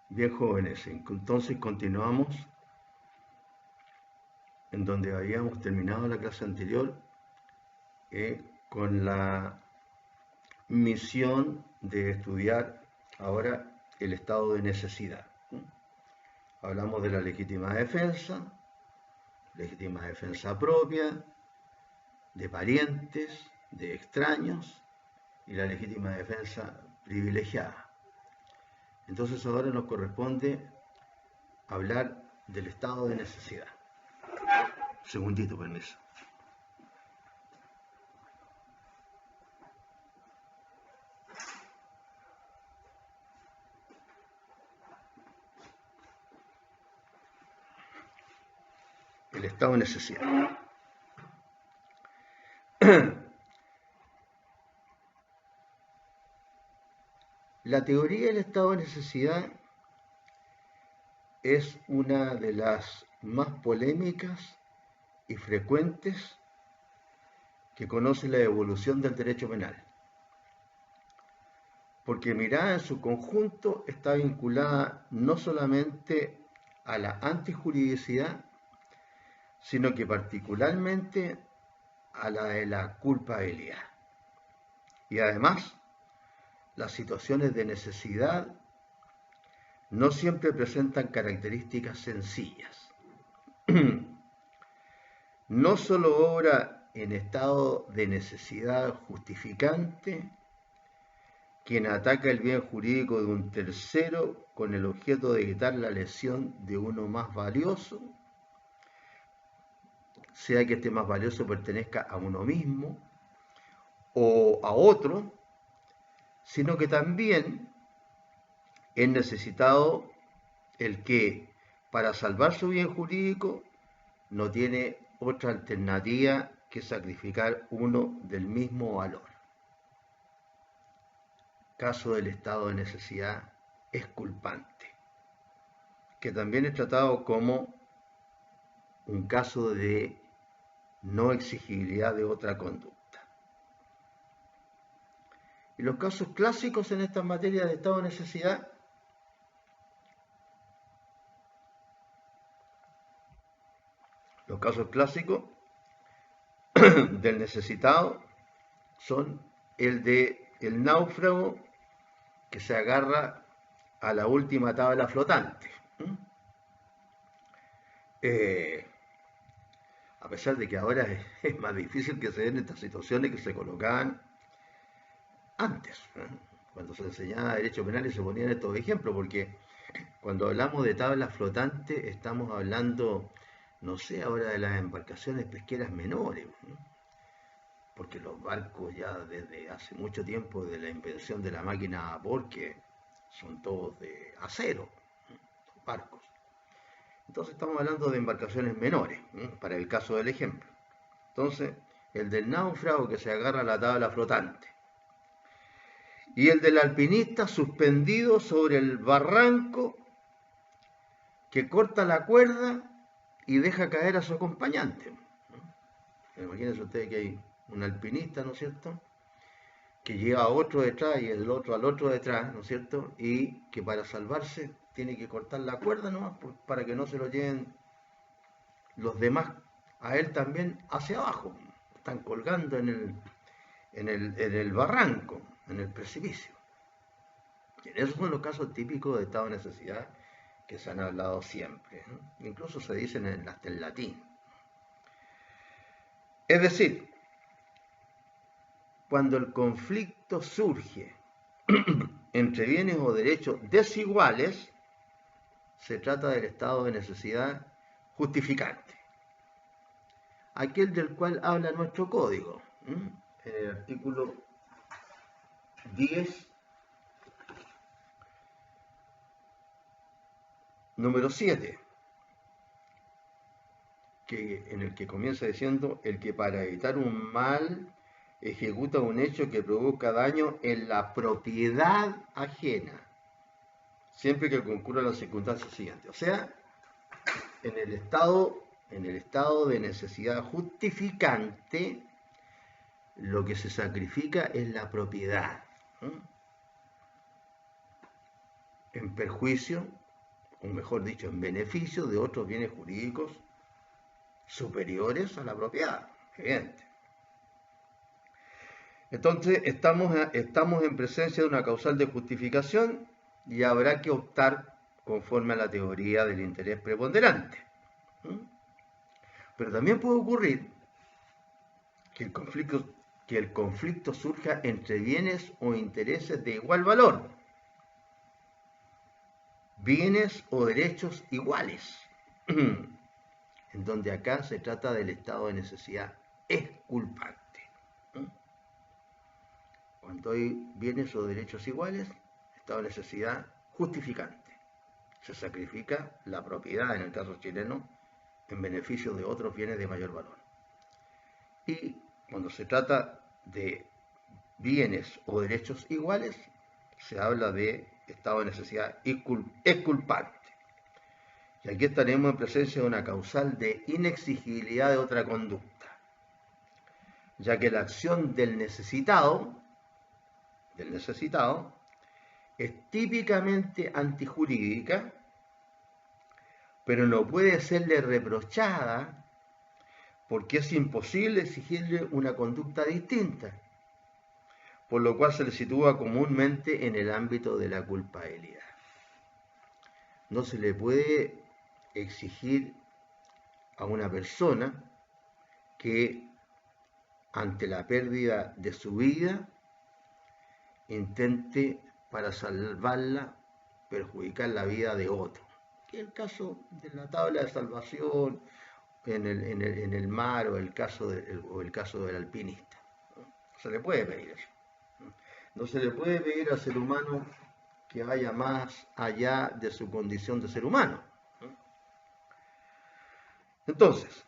Bien, jóvenes, entonces continuamos en donde habíamos terminado la clase anterior, con la misión de estudiar ahora el estado de necesidad. Hablamos de la legítima defensa propia, de parientes, de extraños y la legítima defensa privilegiada. Entonces ahora nos corresponde hablar del estado de necesidad. Segundito, permiso. El estado de necesidad. La teoría del estado de necesidad es una de las más polémicas y frecuentes que conoce la evolución del derecho penal, porque mirada en su conjunto está vinculada no solamente a la antijuridicidad, sino que particularmente a la de la culpabilidad. Y además, las situaciones de necesidad no siempre presentan características sencillas. No solo obra en estado de necesidad justificante quien ataca el bien jurídico de un tercero con el objeto de evitar la lesión de uno más valioso, sea que este más valioso pertenezca a uno mismo o a otro, sino que también es necesitado el que, para salvar su bien jurídico, no tiene otra alternativa que sacrificar uno del mismo valor. Caso del estado de necesidad exculpante, que también es tratado como un caso de no exigibilidad de otra conducta. Y los casos clásicos en esta materia de estado de necesidad Los casos clásicos del necesitado son el de el náufrago que se agarra a la última tabla flotante. A pesar de que ahora es más difícil que se den estas situaciones que se colocaban antes, cuando se enseñaba derecho penal y se ponían estos ejemplos, porque cuando hablamos de tablas flotantes estamos hablando, no sé, ahora de las embarcaciones pesqueras menores, porque los barcos ya desde hace mucho tiempo de la invención de la máquina a vapor, que son todos de acero, los barcos. Entonces estamos hablando de embarcaciones menores, para el caso del ejemplo. Entonces, el del náufrago que se agarra a la tabla flotante. Y el del alpinista suspendido sobre el barranco que corta la cuerda y deja caer a su acompañante. Imagínense ustedes que hay un alpinista, ¿no es cierto?, que lleva a otro detrás y el otro al otro detrás, ¿no es cierto?, y que para salvarse tiene que cortar la cuerda nomás para que no se lo lleven los demás a él también hacia abajo. Están colgando en el barranco, en el precipicio. Esos son los casos típicos de estado de necesidad que se han hablado siempre, ¿no? Incluso se dicen hasta en latín. Es decir, cuando el conflicto surge entre bienes o derechos desiguales, se trata del estado de necesidad justificante, aquel del cual habla nuestro código, en el artículo 10, número 7, en el que comienza diciendo: el que para evitar un mal ejecuta un hecho que produzca daño en la propiedad ajena, siempre que concurran las circunstancias siguientes. O sea, en el estado de necesidad justificante, lo que se sacrifica es la propiedad. en perjuicio, o mejor dicho, en beneficio de otros bienes jurídicos superiores a la propiedad, evidente. Entonces, estamos en presencia de una causal de justificación y habrá que optar conforme a la teoría del interés preponderante. Pero también puede ocurrir que el conflicto surja entre bienes o intereses de igual valor, bienes o derechos iguales, en donde acá se trata del estado de necesidad exculpante. Cuando hay bienes o derechos iguales, estado de necesidad justificante. Se sacrifica la propiedad, en el caso chileno, en beneficio de otros bienes de mayor valor. Y cuando se trata de bienes o derechos iguales, se habla de estado de necesidad exculpante. Y aquí estaremos en presencia de una causal de inexigibilidad de otra conducta, ya que la acción del necesitado es típicamente antijurídica, pero no puede serle reprochada porque es imposible exigirle una conducta distinta, por lo cual se le sitúa comúnmente en el ámbito de la culpabilidad. No se le puede exigir a una persona que ante la pérdida de su vida intente, para salvarla, perjudicar la vida de otro, que es el caso de la tabla de salvación en el mar, o el caso del alpinista. No se le puede pedir eso. No se le puede pedir al ser humano que vaya más allá de su condición de ser humano. Entonces,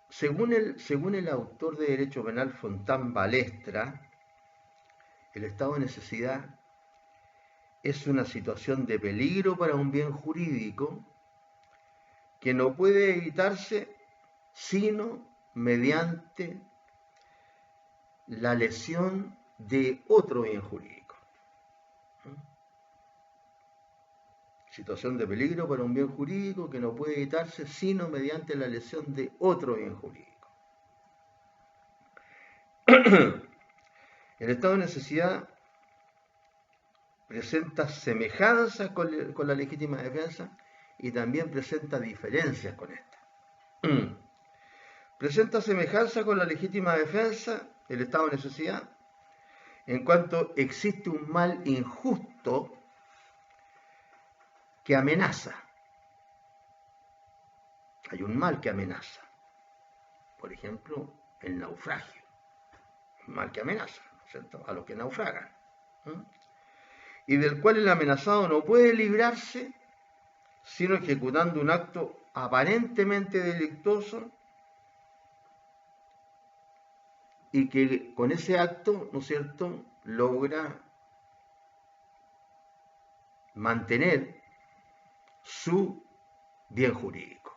según el autor de Derecho Penal Fontán Balestra, el estado de necesidad es una situación de peligro para un bien jurídico que no puede evitarse sino mediante la lesión de otro bien jurídico. Situación de peligro para un bien jurídico que no puede evitarse sino mediante la lesión de otro bien jurídico. El estado de necesidad presenta semejanzas con la legítima defensa y también presenta diferencias con esta. Presenta semejanza con la legítima defensa, el estado de necesidad, en cuanto existe un mal injusto que amenaza. Hay un mal que amenaza. Por ejemplo, el naufragio. Un mal que amenaza, ¿no es cierto?, a los que naufragan. Y del cual el amenazado no puede librarse sino ejecutando un acto aparentemente delictuoso, y que con ese acto, ¿no es cierto?, logra mantener su bien jurídico.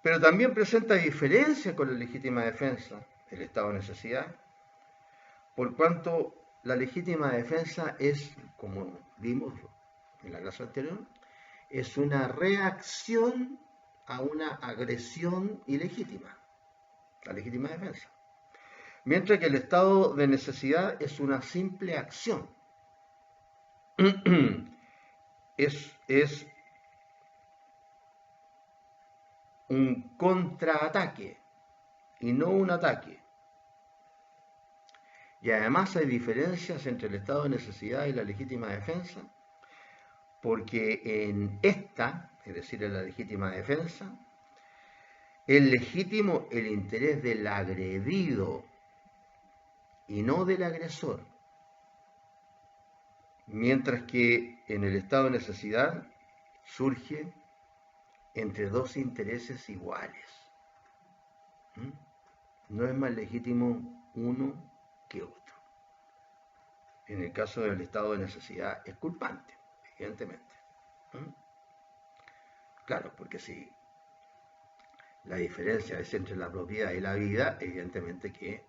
Pero también presenta diferencias con la legítima defensa, el estado de necesidad, por cuanto la legítima defensa es, como vimos en la clase anterior, es una reacción a una agresión ilegítima, la legítima defensa. Mientras que el estado de necesidad es una simple acción. Es un contraataque y no un ataque. Y además hay diferencias entre el estado de necesidad y la legítima defensa, porque en esta, es decir, en la legítima defensa, es legítimo el interés del agredido y no del agresor. Mientras que en el estado de necesidad surge entre dos intereses iguales. No es más legítimo uno que otro. En el caso del estado de necesidad es culpante, evidentemente. Claro, porque si La diferencia es entre la propiedad y la vida, evidentemente que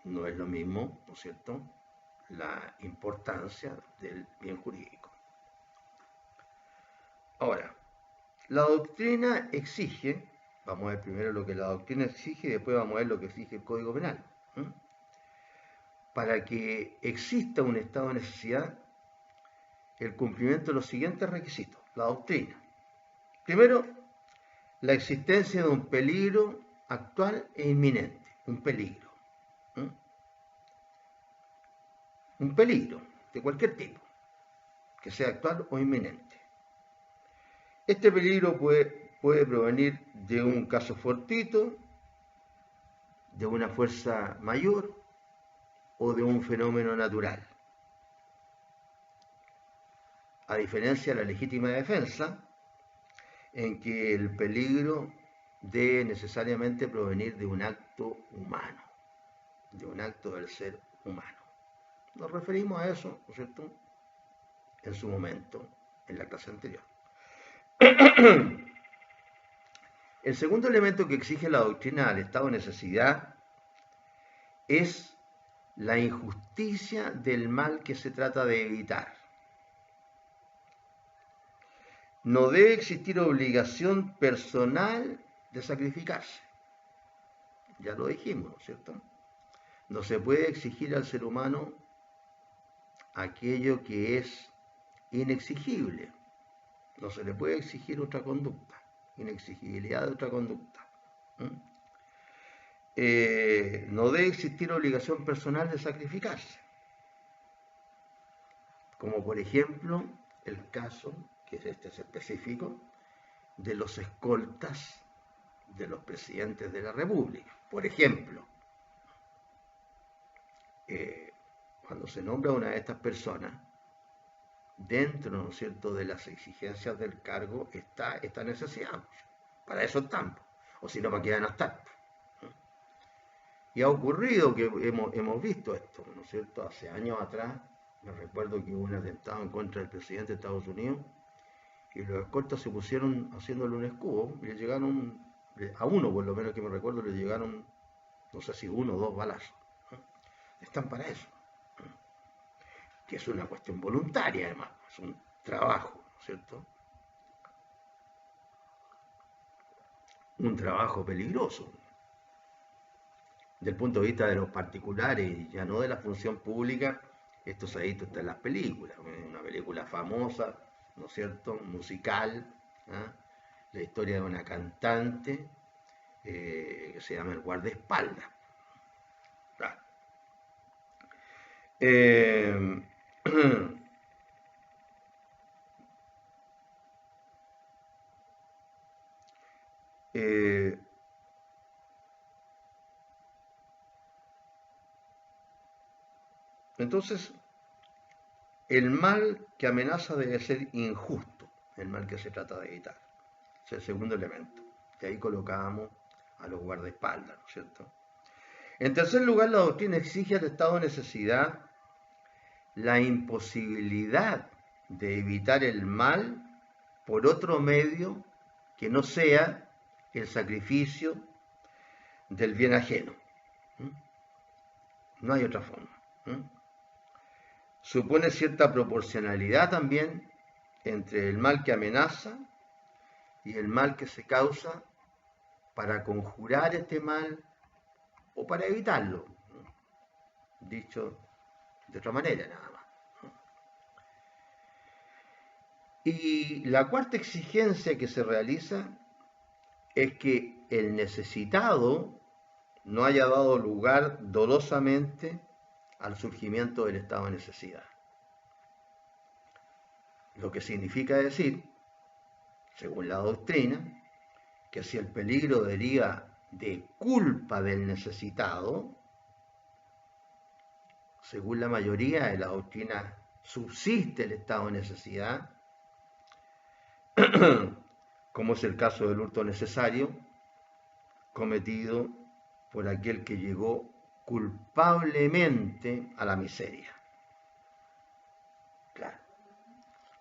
no es lo mismo, ¿no es cierto?, la importancia del bien jurídico. Ahora, la doctrina exige, vamos a ver primero lo que la doctrina exige y después vamos a ver lo que exige el Código Penal. Para que exista un estado de necesidad, el cumplimiento de los siguientes requisitos. La doctrina. Primero, la existencia de un peligro actual e inminente. Un peligro. Un peligro de cualquier tipo, que sea actual o inminente. Este peligro puede provenir de un caso fortuito, de una fuerza mayor o de un fenómeno natural. A diferencia de la legítima defensa, en que el peligro debe necesariamente provenir de un acto humano, de un acto del ser humano. Nos referimos a eso, ¿no es cierto?, en su momento, en la clase anterior. El segundo elemento que exige la doctrina al estado de necesidad es la injusticia del mal que se trata de evitar. No debe existir obligación personal de sacrificarse. Ya lo dijimos, ¿no es cierto? No se puede exigir al ser humano aquello que es inexigible. No se le puede exigir otra conducta, inexigibilidad de otra conducta. No debe existir obligación personal de sacrificarse. Como por ejemplo el caso, que este es específico, de los escoltas de los presidentes de la República. Por ejemplo, cuando se nombra a una de estas personas, dentro, ¿no es cierto?, de las exigencias del cargo está esta necesidad. Para eso están, o si no, ¿para qué van a estar? Y ha ocurrido que hemos visto esto, ¿no es cierto? Hace años atrás, me recuerdo que hubo un atentado en contra del presidente de Estados Unidos y los escoltas se pusieron haciéndole un escudo y le llegaron, a uno por lo menos que me recuerdo, le llegaron, no sé si 1 o 2 balazos. Están para eso. Que es una cuestión voluntaria además, es un trabajo, ¿no es cierto? Un trabajo peligroso. Del punto de vista de los particulares, ya no de la función pública, esto se ha visto hasta en las películas, una película famosa, ¿no es cierto?, musical, la historia de una cantante que se llama El guardaespaldas. Claro. Entonces, el mal que amenaza debe ser injusto, el mal que se trata de evitar. Es el segundo elemento. Y ahí colocábamos a los guardaespaldas, ¿no es cierto? En tercer lugar, la doctrina exige al estado de necesidad la imposibilidad de evitar el mal por otro medio que no sea el sacrificio del bien ajeno. No hay otra forma. Supone cierta proporcionalidad también entre el mal que amenaza y el mal que se causa para conjurar este mal o para evitarlo, dicho de otra manera nada más. Y la cuarta exigencia que se realiza es que el necesitado no haya dado lugar dolosamente al surgimiento del estado de necesidad. Lo que significa decir, según la doctrina, que si el peligro deriva de culpa del necesitado, según la mayoría de la doctrina, subsiste el estado de necesidad, como es el caso del hurto necesario, cometido por aquel que llegó culpablemente a la miseria. Claro,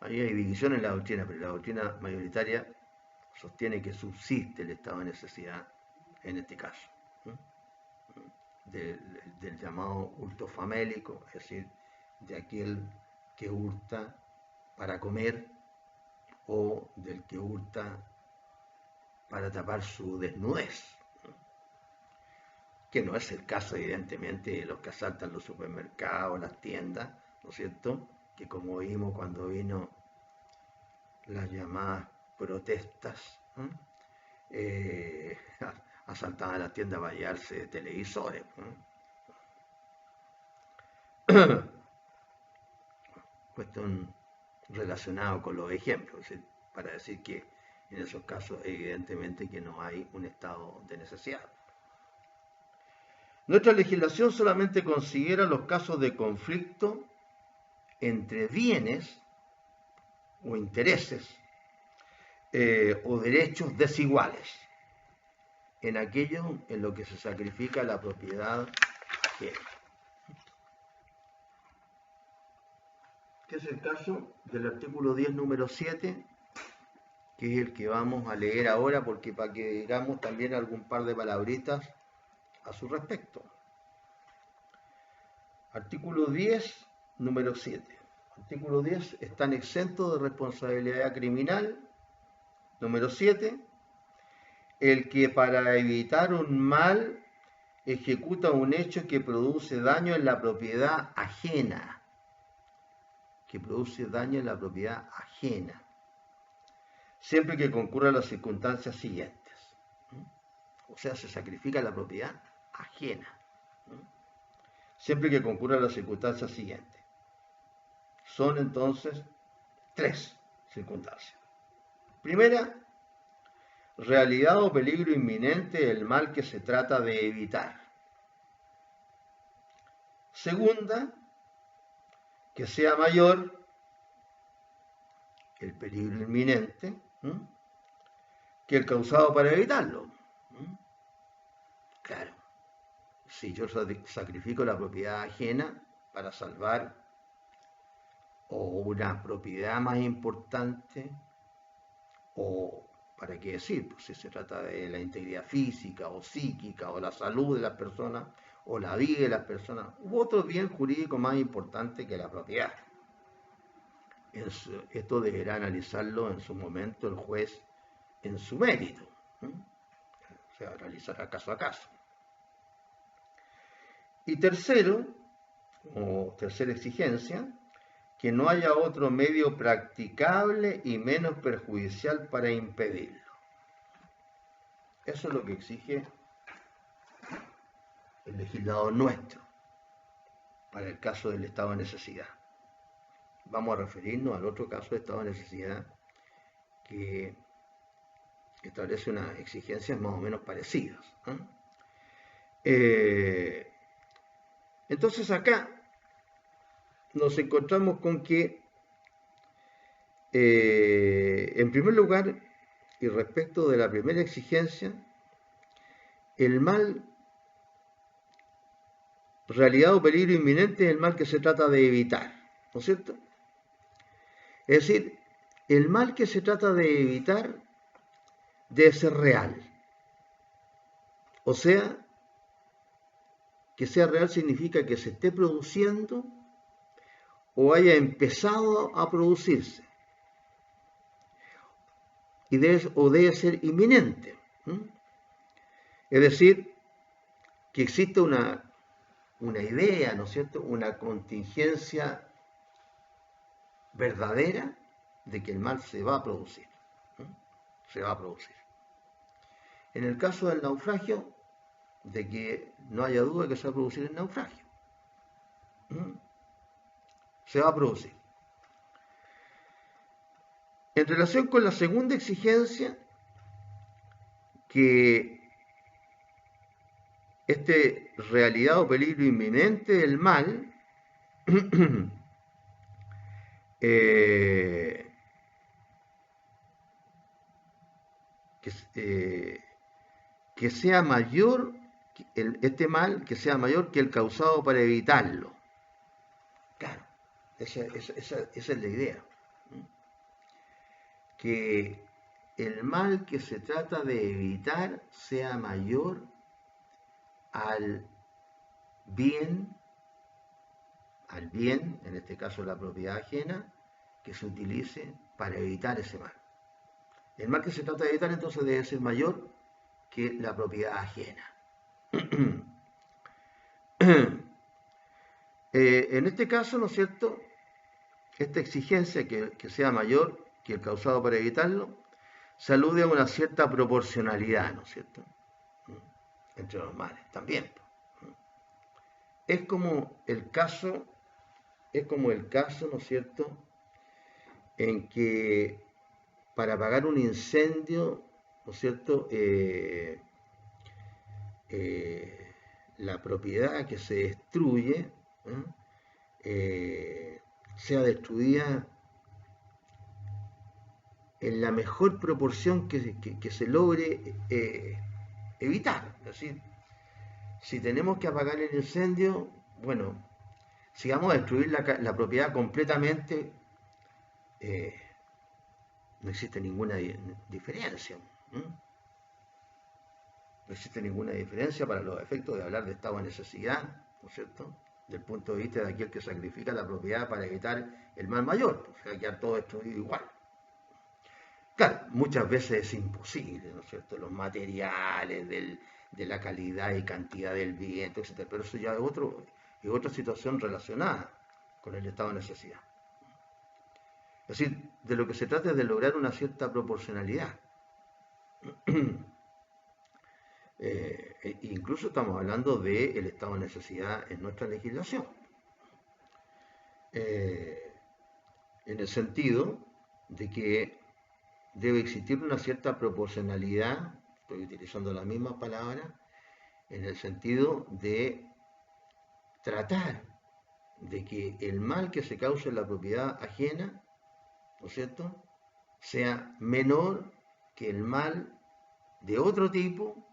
ahí hay división en la doctrina, pero la doctrina mayoritaria sostiene que subsiste el estado de necesidad en este caso, del llamado hurto famélico, es decir, de aquel que hurta para comer o del que hurta para tapar su desnudez, que no es el caso evidentemente de los que asaltan los supermercados, las tiendas, ¿no es cierto? Que como vimos cuando vino las llamadas protestas, asaltaban las tiendas para llevarse televisores. Cuestión relacionada con los ejemplos, para decir que en esos casos evidentemente que no hay un estado de necesidad. Nuestra legislación solamente considera los casos de conflicto entre bienes o intereses o derechos desiguales en aquello en lo que se sacrifica la propiedad ajena. Que es el caso del artículo 10, número 7, que es el que vamos a leer ahora, porque para que digamos también algún par de palabritas a su respecto. Artículo 10, número 7. Artículo 10, están exentos de responsabilidad criminal. Número 7, el que para evitar un mal ejecuta un hecho que produce daño en la propiedad ajena. Que produce daño en la propiedad ajena. Siempre que concurran las circunstancias siguientes. O sea, se sacrifica la propiedad ajena. Siempre que concurran las circunstancias siguientes. Son entonces 3 circunstancias. Primera, realidad o peligro inminente del mal que se trata de evitar. Segunda, que sea mayor el peligro inminente que el causado para evitarlo. Claro, si yo sacrifico la propiedad ajena para salvar o una propiedad más importante, o para qué decir, pues si se trata de la integridad física o psíquica o la salud de las personas o la vida de las personas, u otro bien jurídico más importante que la propiedad. Esto deberá analizarlo en su momento el juez en su mérito. O sea, realizará caso a caso. Y tercero, o tercera exigencia, que no haya otro medio practicable y menos perjudicial para impedirlo. Eso es lo que exige el legislador nuestro para el caso del estado de necesidad. Vamos a referirnos al otro caso de estado de necesidad que establece unas exigencias más o menos parecidas. Entonces acá nos encontramos con que, en primer lugar, y respecto de la primera exigencia, el mal, realidad o peligro inminente es el mal que se trata de evitar, ¿no es cierto? Es decir, el mal que se trata de evitar debe ser real. O sea, que sea real significa que se esté produciendo o haya empezado a producirse. Y debe ser inminente. Es decir, que existe una idea, ¿no es cierto?, una contingencia verdadera de que el mal se va a producir. Se va a producir. En el caso del naufragio, de que no haya duda que se va a producir el naufragio. Se va a producir. En relación con la segunda exigencia, que realidad o peligro inminente del mal que sea mayor, este mal que sea mayor que el causado para evitarlo. Claro, esa es la idea. Que el mal que se trata de evitar sea mayor al bien, en este caso la propiedad ajena, que se utilice para evitar ese mal. El mal que se trata de evitar entonces debe ser mayor que la propiedad ajena. En este caso, ¿no es cierto?, esta exigencia que sea mayor que el causado para evitarlo, se alude a una cierta proporcionalidad, ¿no es cierto?, entre los males también. Es como el caso, ¿no es cierto?, en que para apagar un incendio, ¿no es cierto?, la propiedad que se destruye sea destruida en la mejor proporción que se logre evitar. Es decir, si tenemos que apagar el incendio, bueno, si vamos a destruir la propiedad completamente, no existe ninguna diferencia. No existe ninguna diferencia para los efectos de hablar de estado de necesidad, ¿no es cierto?, del punto de vista de aquel que sacrifica la propiedad para evitar el mal mayor, pues va a quedar todo destruido igual. Claro, muchas veces es imposible, ¿no es cierto?, los materiales, de la calidad y cantidad del viento, etc. Pero eso ya es otra situación relacionada con el estado de necesidad. Es decir, de lo que se trata es de lograr una cierta proporcionalidad. Incluso estamos hablando del estado de necesidad en nuestra legislación. En el sentido de que debe existir una cierta proporcionalidad, estoy utilizando la misma palabra, en el sentido de tratar de que el mal que se causa en la propiedad ajena, ¿no es cierto?, sea menor que el mal de otro tipo,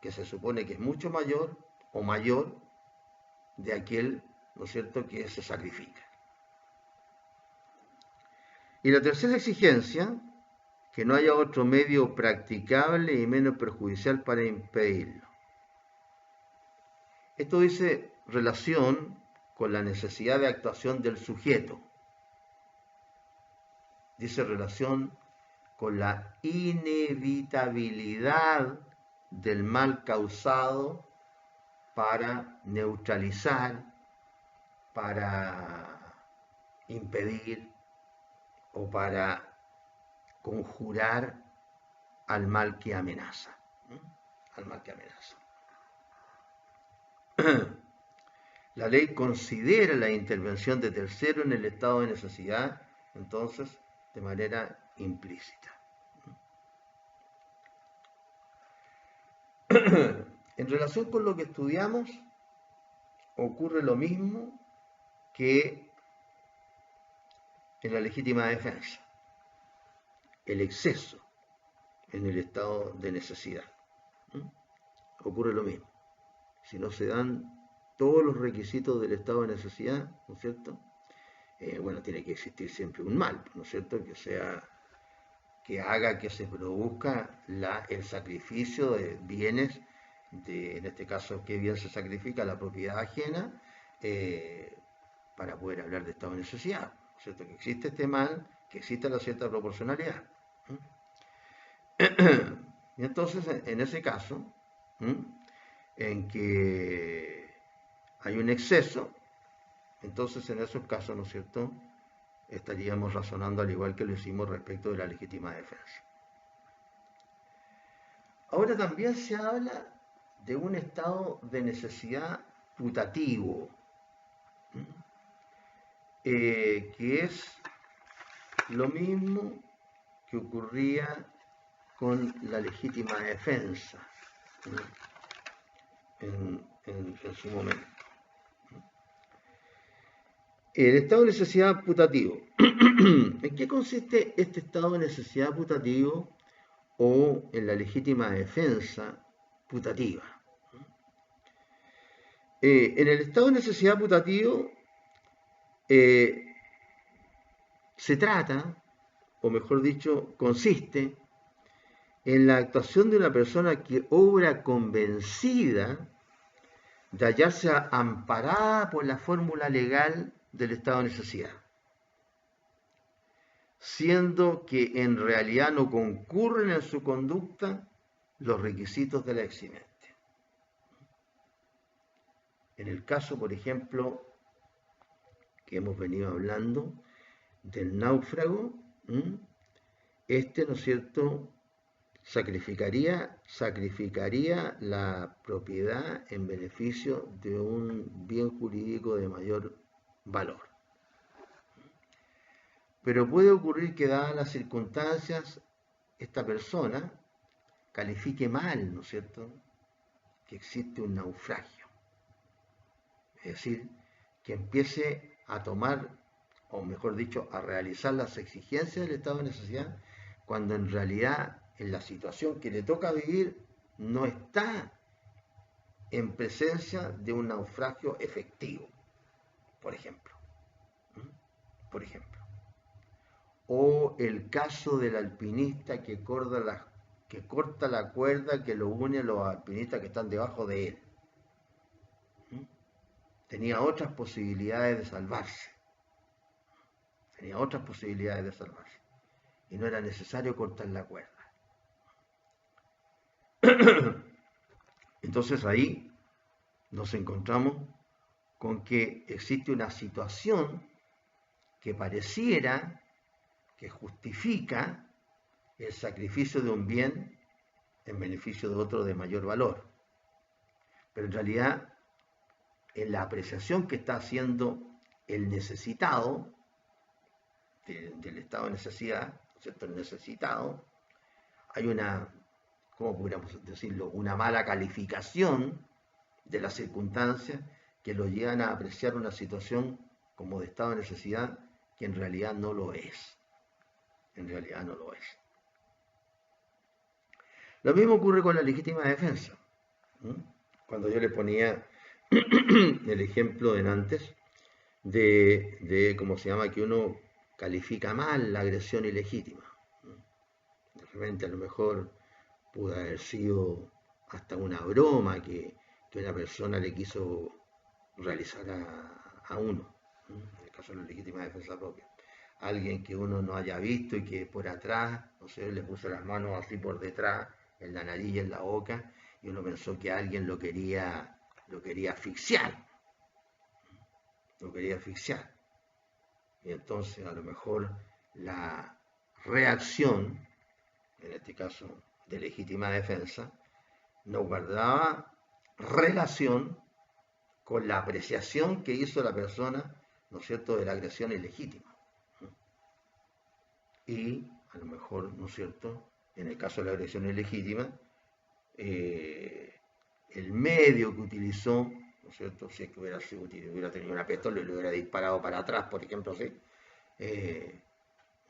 que se supone que es mucho mayor o mayor de aquel, ¿no es cierto?, que se sacrifica. Y la tercera exigencia, que no haya otro medio practicable y menos perjudicial para impedirlo. Esto dice relación con la necesidad de actuación del sujeto. Dice relación con la inevitabilidad del mal causado para neutralizar, para impedir o para conjurar al mal que amenaza. Al mal que amenaza. La ley considera la intervención de tercero en el estado de necesidad, entonces, de manera implícita. En relación con lo que estudiamos, ocurre lo mismo que en la legítima defensa, el exceso en el estado de necesidad. Ocurre lo mismo. Si no se dan todos los requisitos del estado de necesidad, ¿no es cierto?, bueno, tiene que existir siempre un mal, ¿no es cierto?, que haga que se produzca el sacrificio de bienes, en este caso, ¿qué bien se sacrifica? La propiedad ajena, para poder hablar de estado de necesidad, ¿no es cierto?, que existe este mal, que existe la cierta proporcionalidad. Y entonces, en ese caso, en que hay un exceso, entonces en esos casos, ¿no es cierto?, estaríamos razonando al igual que lo hicimos respecto de la legítima defensa. Ahora también se habla de un estado de necesidad putativo, que es lo mismo que ocurría con la legítima defensa en su momento. El estado de necesidad putativo. ¿En qué consiste este estado de necesidad putativo o en la legítima defensa putativa? En el estado de necesidad putativo se trata, o mejor dicho, consiste en la actuación de una persona que obra convencida de hallarse amparada por la fórmula legal del estado de necesidad, siendo que en realidad no concurren en su conducta los requisitos de la eximente. En el caso, por ejemplo, que hemos venido hablando del náufrago, ¿no es cierto?, sacrificaría la propiedad en beneficio de un bien jurídico de mayor valor. Pero puede ocurrir que, dadas las circunstancias, esta persona califique mal, ¿no es cierto?, que existe un naufragio. Es decir, que empiece a tomar, o mejor dicho, a realizar las exigencias del estado de necesidad, cuando en realidad en la situación que le toca vivir no está en presencia de un naufragio efectivo, por ejemplo. Por ejemplo. O el caso del alpinista que corta la cuerda que lo une a los alpinistas que están debajo de él. Tenía otras posibilidades de salvarse. Y no era necesario cortar la cuerda. Entonces ahí nos encontramos con que existe una situación que pareciera que justifica el sacrificio de un bien en beneficio de otro de mayor valor. Pero en realidad, en la apreciación que está haciendo el necesitado del estado de necesidad, ¿cierto?, el necesitado, hay una, ¿cómo podríamos decirlo?, una mala calificación de las circunstancias que lo llevan a apreciar una situación como de estado de necesidad que en realidad no lo es. Lo mismo ocurre con la legítima defensa. Cuando yo le ponía el ejemplo de antes de cómo se llama, que uno califica mal la agresión ilegítima. De repente a lo mejor pudo haber sido hasta una broma que una persona le quiso realizar a uno, en el caso de la legítima defensa propia. Alguien que uno no haya visto y que por atrás, no sé, le puso las manos así por detrás, en la nariz y en la boca, y uno pensó que alguien lo quería asfixiar. Y entonces a lo mejor la reacción, en este caso de legítima defensa, no guardaba relación con la apreciación que hizo la persona, ¿no es cierto?, de la agresión ilegítima. Y a lo mejor, ¿no es cierto?, en el caso de la agresión ilegítima, el medio que utilizó, ¿no es cierto?, si es que hubiera tenido una pistola y le hubiera disparado para atrás, por ejemplo, ¿sí?,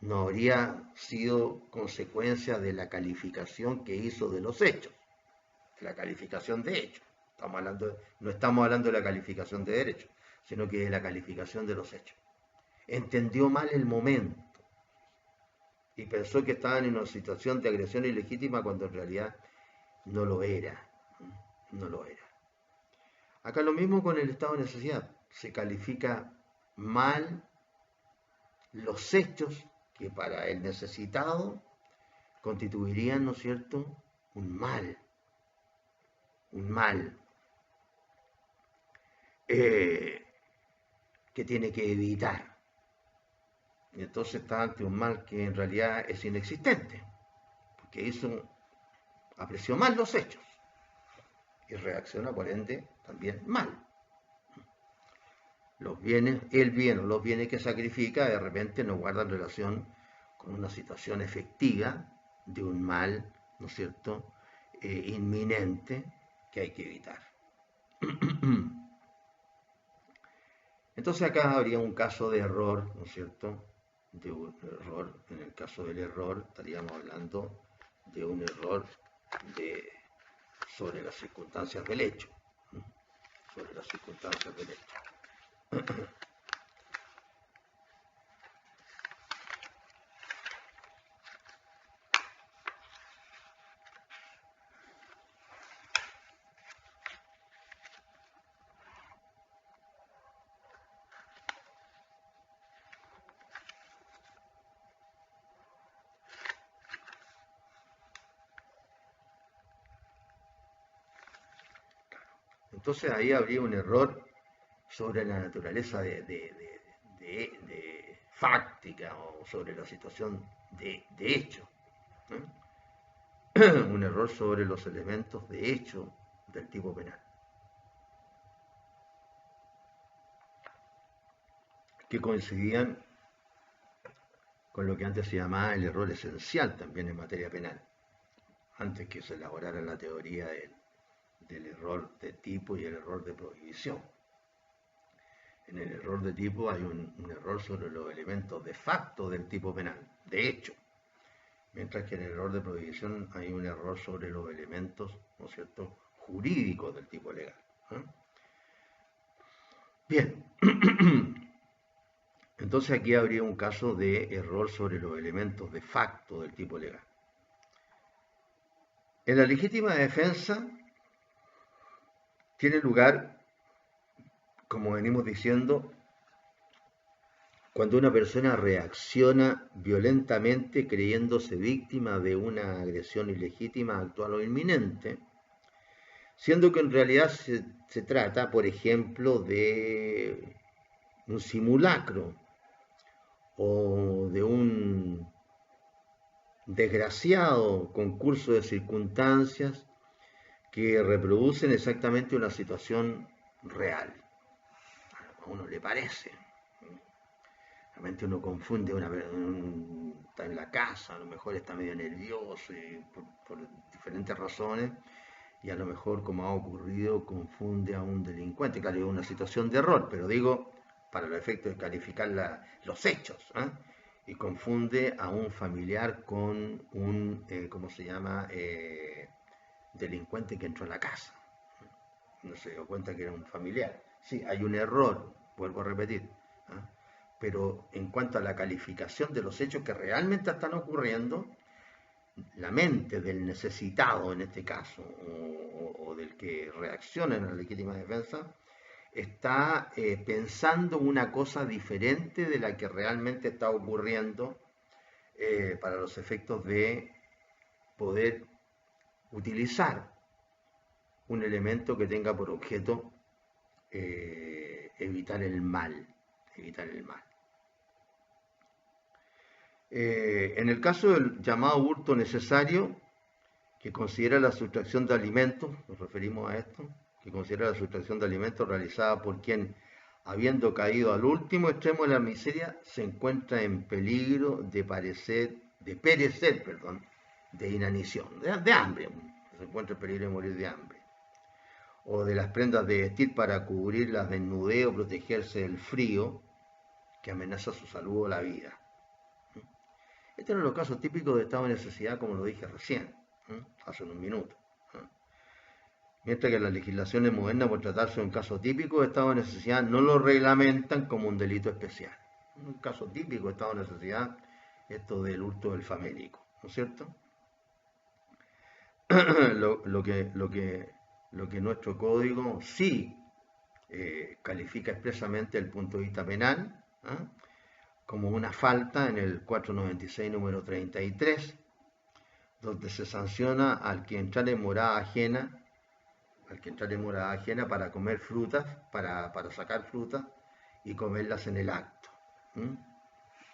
no habría sido consecuencia de la calificación que hizo de los hechos, de la calificación de hechos. No estamos hablando de la calificación de derechos, sino que de la calificación de los hechos. Entendió mal el momento y pensó que estaban en una situación de agresión ilegítima cuando en realidad no lo era. Acá lo mismo con el estado de necesidad. Se califica mal los hechos que para el necesitado constituirían, ¿no es cierto?, un mal que tiene que evitar. Y entonces está ante un mal que en realidad es inexistente, porque apreció mal los hechos y reacciona por ende también mal. El bien o los bienes que sacrifica de repente no guardan relación con una situación efectiva de un mal, ¿no es cierto?, inminente que hay que evitar. Entonces acá habría un caso de error, ¿no es cierto?, de un error. En el caso del error estaríamos hablando de un error sobre las circunstancias del hecho. Entonces ahí habría un error sobre la naturaleza fáctica o sobre la situación de hecho, ¿no? Un error sobre los elementos de hecho del tipo penal, que coincidían con lo que antes se llamaba el error esencial también en materia penal, antes que se elaborara la teoría del error de tipo y el error de prohibición. En el error de tipo hay un error sobre los elementos de facto del tipo penal, de hecho, mientras que en el error de prohibición hay un error sobre los elementos, ¿no es cierto?, jurídicos del tipo legal, ¿eh? Bien, entonces aquí habría un caso de error sobre los elementos de facto del tipo legal. En la legítima defensa tiene lugar, como venimos diciendo, cuando una persona reacciona violentamente creyéndose víctima de una agresión ilegítima, actual o inminente, siendo que en realidad se trata, por ejemplo, de un simulacro o de un desgraciado concurso de circunstancias que reproducen exactamente una situación real. A uno le parece. Realmente uno confunde, está en la casa, a lo mejor está medio nervioso y por diferentes razones, y a lo mejor, como ha ocurrido, confunde a un delincuente. Claro, es una situación de error, pero digo, para los efectos de calificar los hechos, ¿eh? Y confunde a un familiar con un, ¿cómo se llama?, delincuente que entró a la casa. No se dio cuenta que era un familiar. Sí, hay un error, vuelvo a repetir, ¿eh? Pero en cuanto a la calificación de los hechos que realmente están ocurriendo, la mente del necesitado en este caso, o del que reacciona en la legítima defensa, está pensando una cosa diferente de la que realmente está ocurriendo, para los efectos de poder utilizar un elemento que tenga por objeto evitar el mal, evitar el mal. En el caso del llamado hurto necesario, que considera la sustracción de alimentos, nos referimos a esto, que considera la sustracción de alimentos realizada por quien, habiendo caído al último extremo de la miseria, se encuentra en peligro de perecer, de inanición, de hambre, se encuentra en peligro de morir de hambre, o de las prendas de vestir para cubrir la desnudez o protegerse del frío que amenaza su salud o la vida. Estos eran los casos típicos de estado de necesidad, como lo dije recién, hace unos minutos. Mientras que las legislaciones modernas, por tratarse de un caso típico de estado de necesidad, no lo reglamentan como un delito especial. Un caso típico de estado de necesidad, esto del hurto del famélico, ¿no es cierto? lo que nuestro código sí califica expresamente desde el punto de vista penal, ¿eh?, como una falta en el 496 número 33, donde se sanciona al que entrar en morada ajena, para comer frutas, para sacar frutas y comerlas en el acto.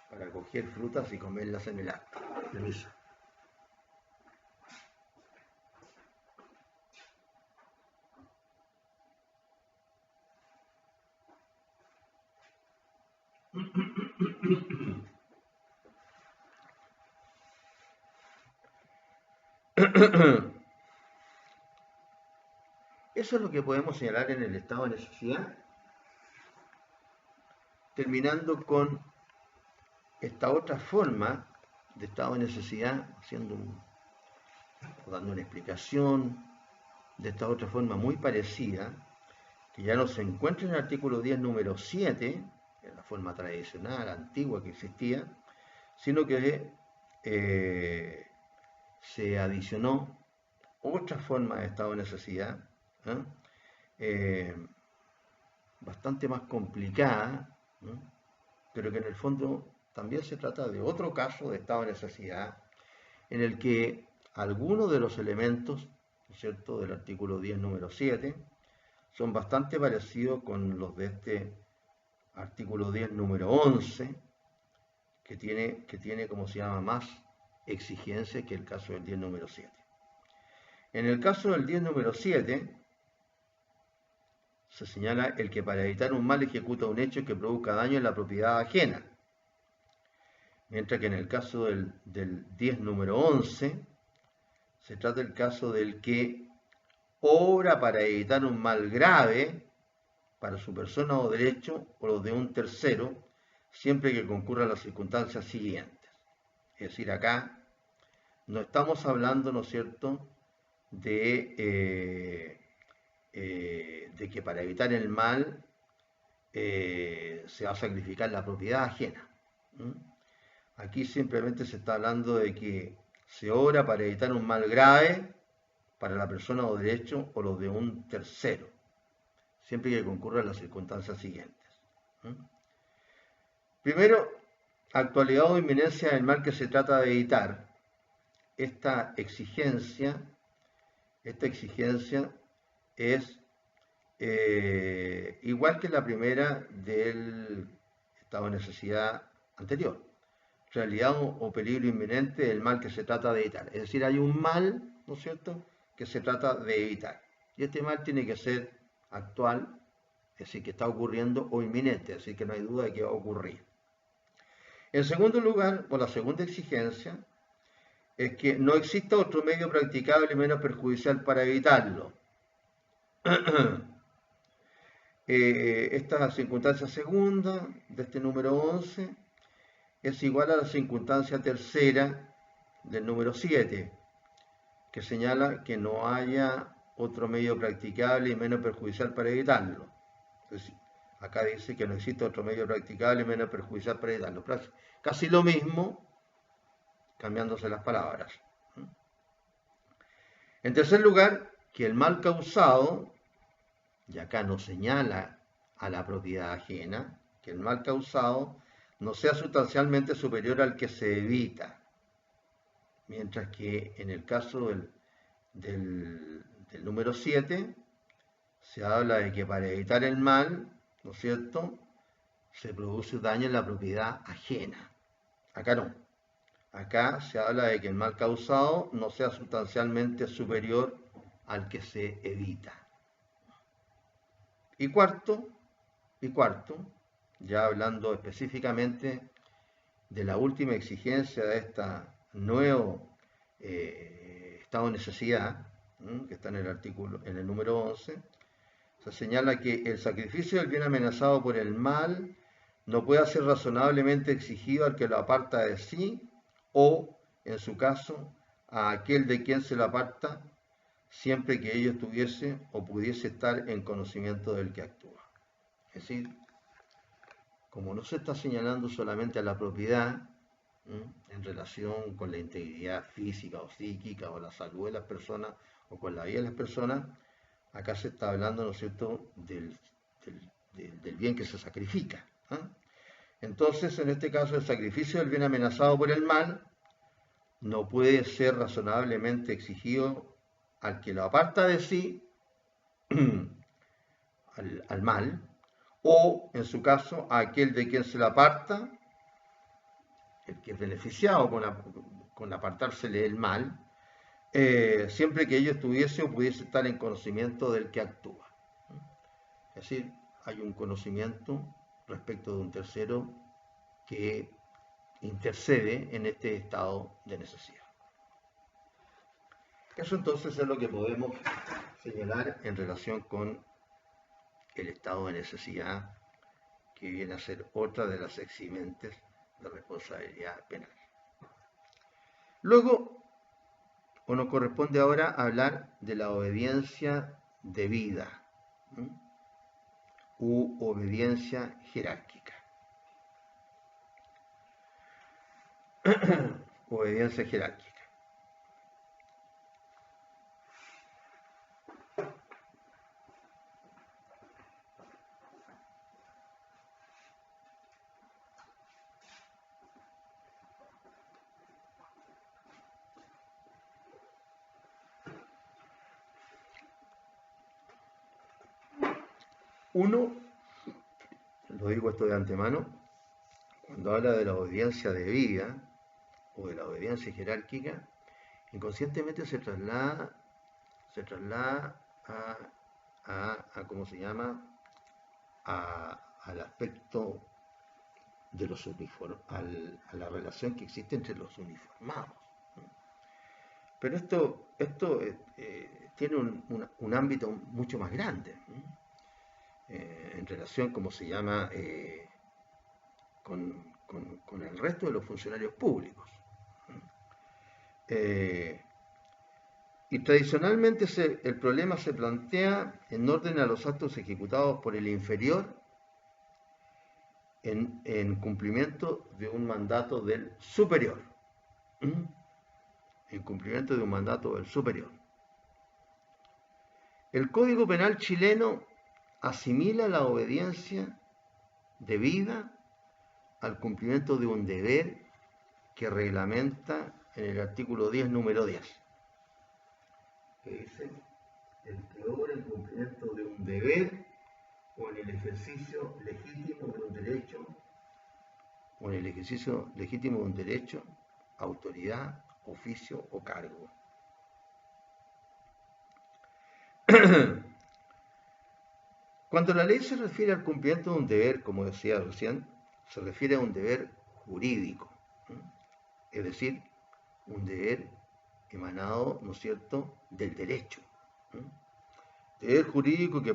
Para coger frutas y comerlas en el acto. Permiso. Eso es lo que podemos señalar en el estado de necesidad, terminando con esta otra forma de estado de necesidad, dando una explicación de esta otra forma muy parecida, que ya no se encuentra en el artículo 10, número 7, en la forma tradicional, antigua que existía, sino que se adicionó otra forma de estado de necesidad, ¿eh? Bastante más complicada, ¿no?, pero que en el fondo también se trata de otro caso de estado de necesidad en el que algunos de los elementos, ¿no es cierto?, del artículo 10, número 7, son bastante parecidos con los de este artículo 10, número 11, que tiene como se llama, más exigencias que el caso del 10, número 7. En el caso del 10, número 7, se señala el que para evitar un mal ejecuta un hecho que produzca daño en la propiedad ajena. Mientras que en el caso del 10, número 11, se trata del caso del que obra para evitar un mal grave para su persona o derecho o los de un tercero, siempre que concurran las circunstancias siguientes. Es decir, acá no estamos hablando, ¿no es cierto?, de que para evitar el mal se va a sacrificar la propiedad ajena. ¿Mm? Aquí simplemente se está hablando de que se obra para evitar un mal grave para la persona o derecho o los de un tercero, siempre que concurran las circunstancias siguientes. ¿Mm? Primero, actualidad o inminencia del mal que se trata de evitar. Esta exigencia es igual que la primera del estado de necesidad anterior. Realidad o peligro inminente del mal que se trata de evitar. Es decir, hay un mal, ¿no es cierto?, que se trata de evitar. Y este mal tiene que ser actual, es decir, que está ocurriendo, o inminente, es decir, que no hay duda de que va a ocurrir. En segundo lugar, o la segunda exigencia, es que no exista otro medio practicable y menos perjudicial para evitarlo. Esta circunstancia segunda de este número 11 es igual a la circunstancia tercera del número 7, que señala que no haya otro medio practicable y menos perjudicial para evitarlo. Entonces, acá dice que no existe otro medio practicable y menos perjudicial para evitarlo. Casi lo mismo, cambiándose las palabras. En tercer lugar, que el mal causado, y acá no señala a la propiedad ajena, que el mal causado no sea sustancialmente superior al que se evita. Mientras que en el caso del número 7, se habla de que para evitar el mal, ¿no es cierto?, se produce daño en la propiedad ajena. Acá no. Acá se habla de que el mal causado no sea sustancialmente superior al que se evita. Y cuarto, ya hablando específicamente de la última exigencia de este nuevo estado de necesidad, que está en el artículo, en el número 11, se señala que el sacrificio del bien amenazado por el mal no puede ser razonablemente exigido al que lo aparta de sí o, en su caso, a aquel de quien se lo aparta, siempre que ello estuviese o pudiese estar en conocimiento del que actúa. Es decir, como no se está señalando solamente a la propiedad, en relación con la integridad física o psíquica o la salud de las personas o con la vida de las personas, acá se está hablando, ¿no es cierto?, del bien que se sacrifica. Entonces, en este caso, el sacrificio del bien amenazado por el mal no puede ser razonablemente exigido al que lo aparta de sí, al mal, o, en su caso, a aquel de quien se lo aparta, el que es beneficiado con apartársele el mal, siempre que ello estuviese o pudiese estar en conocimiento del que actúa. Es decir, hay un conocimiento respecto de un tercero que intercede en este estado de necesidad. Eso entonces es lo que podemos señalar en relación con el estado de necesidad, que viene a ser otra de las eximentes de responsabilidad penal. Luego, nos corresponde ahora hablar de la obediencia debida u obediencia jerárquica. Obediencia jerárquica. Uno, lo digo esto de antemano, cuando habla de la obediencia debida o de la obediencia jerárquica, inconscientemente se traslada ¿cómo se llama? Al aspecto de los a la relación que existe entre los uniformados. Pero esto tiene un ámbito mucho más grande, en relación, como se llama, con el resto de los funcionarios públicos. Eh, y tradicionalmente el problema se plantea en orden a los actos ejecutados por el inferior en cumplimiento de un mandato del superior. En cumplimiento de un mandato del superior. El Código Penal chileno asimila la obediencia debida al cumplimiento de un deber que reglamenta en el artículo 10, número 10, que dice: el que obra en cumplimiento de un deber o en el ejercicio legítimo de un derecho, autoridad, oficio o cargo. Cuando la ley se refiere al cumplimiento de un deber, como decía recién, se refiere a un deber jurídico, es decir, un deber emanado, ¿no es cierto?, del derecho. Deber jurídico que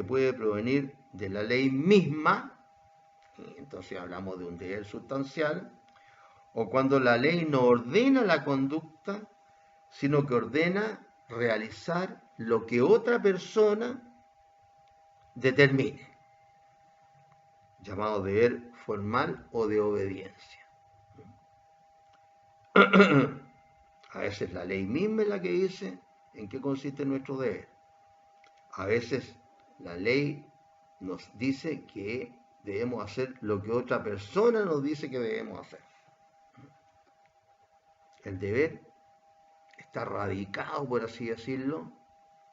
puede provenir de la ley misma, entonces hablamos de un deber sustancial, o cuando la ley no ordena la conducta, sino que ordena realizar lo que otra persona determine, llamado deber formal o de obediencia. A veces la ley misma es la que dice en qué consiste nuestro deber. A veces la ley nos dice que debemos hacer lo que otra persona nos dice que debemos hacer. El deber está radicado, por así decirlo,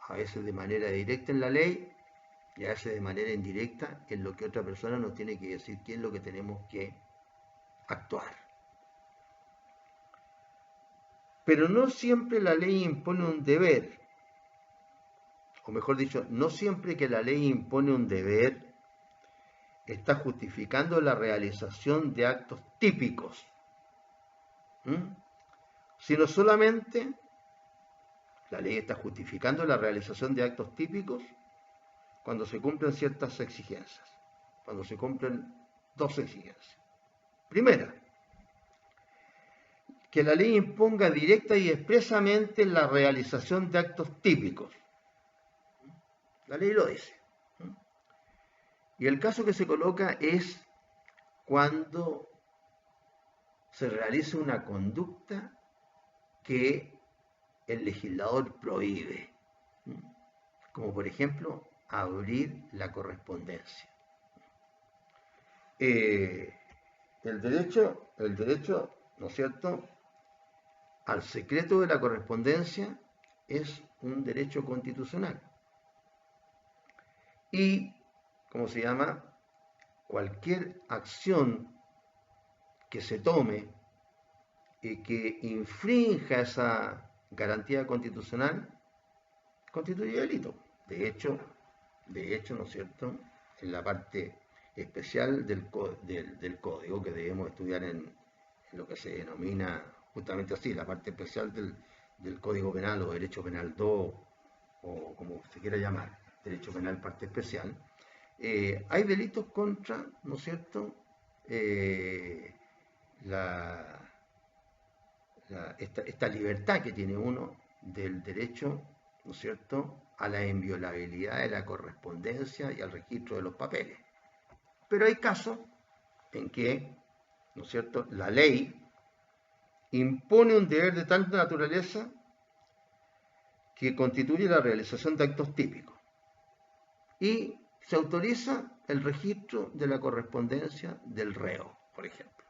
a veces de manera directa en la ley y a veces de manera indirecta en lo que otra persona nos tiene que decir qué es lo que tenemos que actuar. Pero no siempre la ley impone un deber, o mejor dicho, no siempre que la ley impone un deber está justificando la realización de actos típicos, sino solamente la ley está justificando la realización de actos típicos cuando se cumplen ciertas exigencias, cuando se cumplen dos exigencias. Primera, que la ley imponga directa y expresamente la realización de actos típicos. La ley lo dice. Y el caso que se coloca es cuando se realiza una conducta que el legislador prohíbe, como por ejemplo abrir la correspondencia. El derecho, ¿no es cierto?, al secreto de la correspondencia es un derecho constitucional. Y, ¿cómo se llama?, cualquier acción que se tome y que infrinja esa garantía constitucional constituye delito. De hecho, ¿no es cierto?, en la parte especial del código que debemos estudiar en lo que se denomina justamente así, la parte especial del Código Penal o Derecho Penal 2, o como se quiera llamar, Derecho Penal parte especial, hay delitos contra, ¿no es cierto?, esta libertad que tiene uno del derecho, ¿no es cierto?, a la inviolabilidad de la correspondencia y al registro de los papeles. Pero hay casos en que, ¿no es cierto?, la ley impone un deber de tal naturaleza que constituye la realización de actos típicos y se autoriza el registro de la correspondencia del reo, por ejemplo.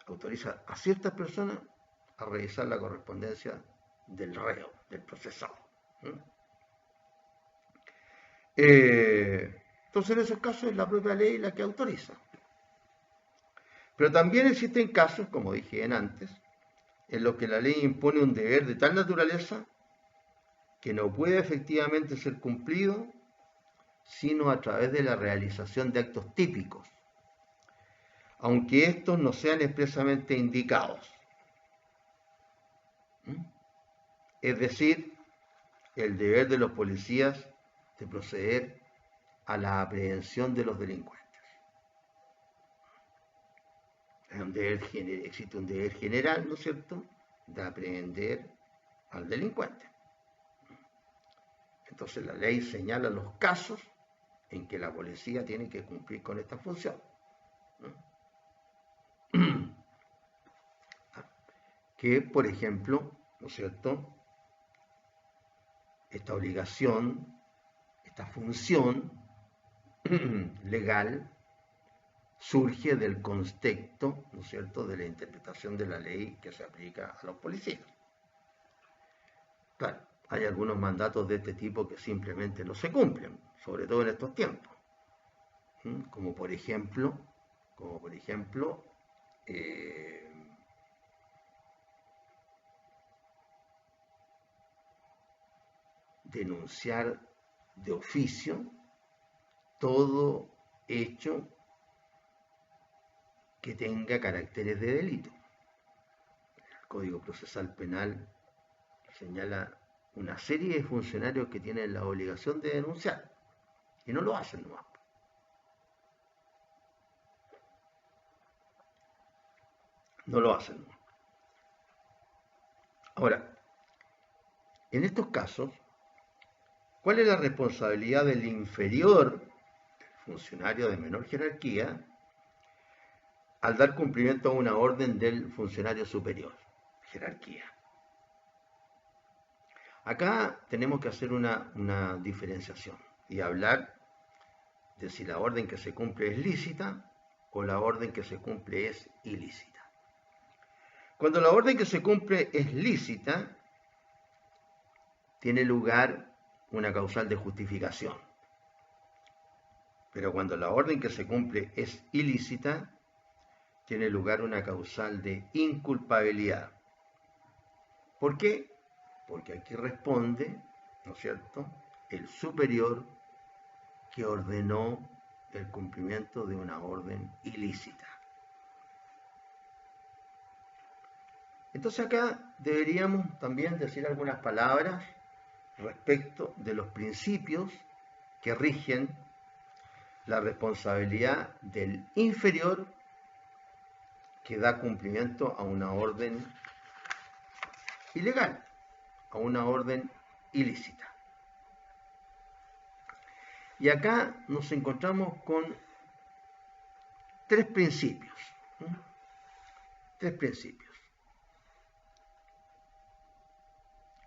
Autoriza a ciertas personas a revisar la correspondencia del reo, del procesado. Entonces en esos casos es la propia ley la que autoriza. Pero también existen casos, como dije antes, en los que la ley impone un deber de tal naturaleza que no puede efectivamente ser cumplido sino a través de la realización de actos típicos, aunque estos no sean expresamente indicados. ¿Mm? Es decir, el deber de los policías de proceder a la aprehensión de los delincuentes. Existe un deber general, ¿no es cierto?, de aprehender al delincuente. Entonces la ley señala los casos en que la policía tiene que cumplir con esta función. Que, por ejemplo, ¿no es cierto?, esta obligación, esta función legal surge del contexto, ¿no es cierto?, de la interpretación de la ley que se aplica a los policías. Claro, hay algunos mandatos de este tipo que simplemente no se cumplen, sobre todo en estos tiempos. Como por ejemplo, denunciar de oficio todo hecho que tenga caracteres de delito. El Código Procesal Penal señala una serie de funcionarios que tienen la obligación de denunciar y no lo hacen nomás. No lo hacen nomás. Ahora, en estos casos, ¿cuál es la responsabilidad del inferior, funcionario de menor jerarquía, al dar cumplimiento a una orden del funcionario superior? Jerarquía. Acá tenemos que hacer una diferenciación y hablar de si la orden que se cumple es lícita o la orden que se cumple es ilícita. Cuando la orden que se cumple es lícita, tiene lugar una causal de justificación. Pero cuando la orden que se cumple es ilícita, tiene lugar una causal de inculpabilidad. ¿Por qué? Porque aquí responde, ¿no es cierto?, el superior que ordenó el cumplimiento de una orden ilícita. Entonces acá deberíamos también decir algunas palabras respecto de los principios que rigen la responsabilidad del inferior que da cumplimiento a una orden ilegal, a una orden ilícita. Y acá nos encontramos con tres principios. Tres principios.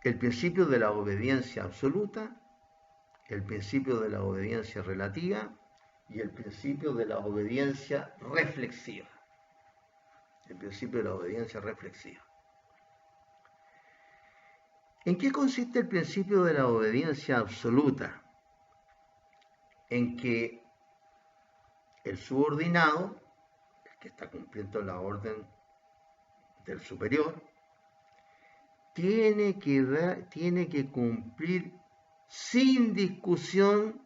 El principio de la obediencia absoluta, el principio de la obediencia relativa y el principio de la obediencia reflexiva. El principio de la obediencia reflexiva. ¿En qué consiste el principio de la obediencia absoluta? En que el subordinado, el que está cumpliendo la orden del superior, tiene que cumplir sin discusión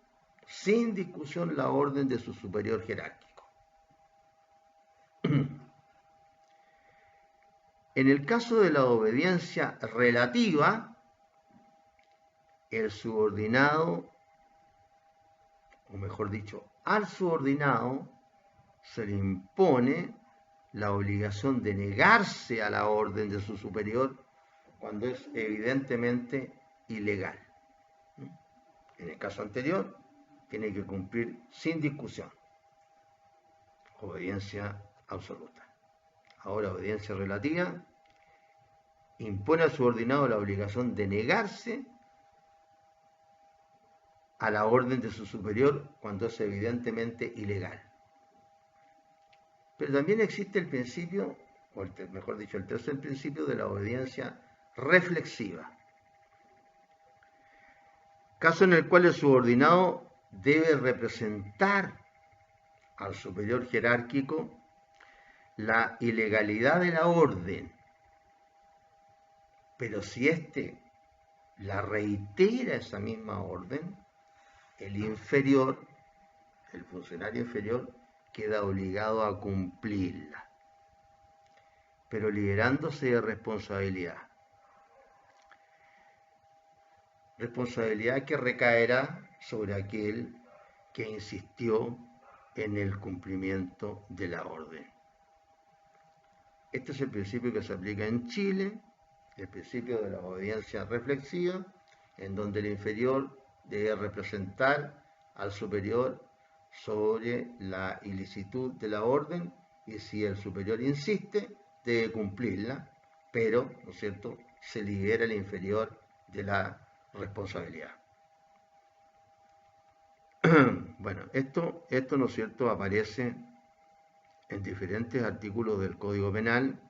la orden de su superior jerárquico. En el caso de la obediencia relativa, el subordinado, o mejor dicho, al subordinado se le impone la obligación de negarse a la orden de su superior cuando es evidentemente ilegal. En el caso anterior, tiene que cumplir sin discusión. Obediencia absoluta. Ahora, obediencia relativa, impone al subordinado la obligación de negarse a la orden de su superior cuando es evidentemente ilegal. Pero también existe el principio, o mejor dicho, el tercer principio de la obediencia reflexiva. Caso en el cual el subordinado debe representar al superior jerárquico la ilegalidad de la orden, pero si éste la reitera esa misma orden, el inferior, el funcionario inferior, queda obligado a cumplirla, pero liberándose de responsabilidad. Responsabilidad que recaerá sobre aquel que insistió en el cumplimiento de la orden. Este es el principio que se aplica en Chile, el principio de la obediencia reflexiva, en donde el inferior debe representar al superior sobre la ilicitud de la orden, y si el superior insiste, debe cumplirla, pero, ¿no es cierto?, se libera el inferior de la responsabilidad. Bueno, esto, ¿no es cierto?, aparece en diferentes artículos del Código Penal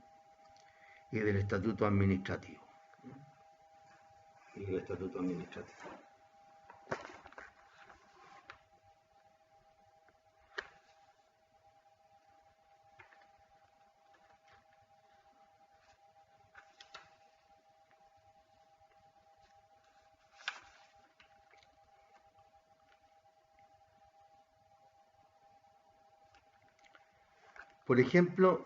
y del Estatuto Administrativo. Por ejemplo,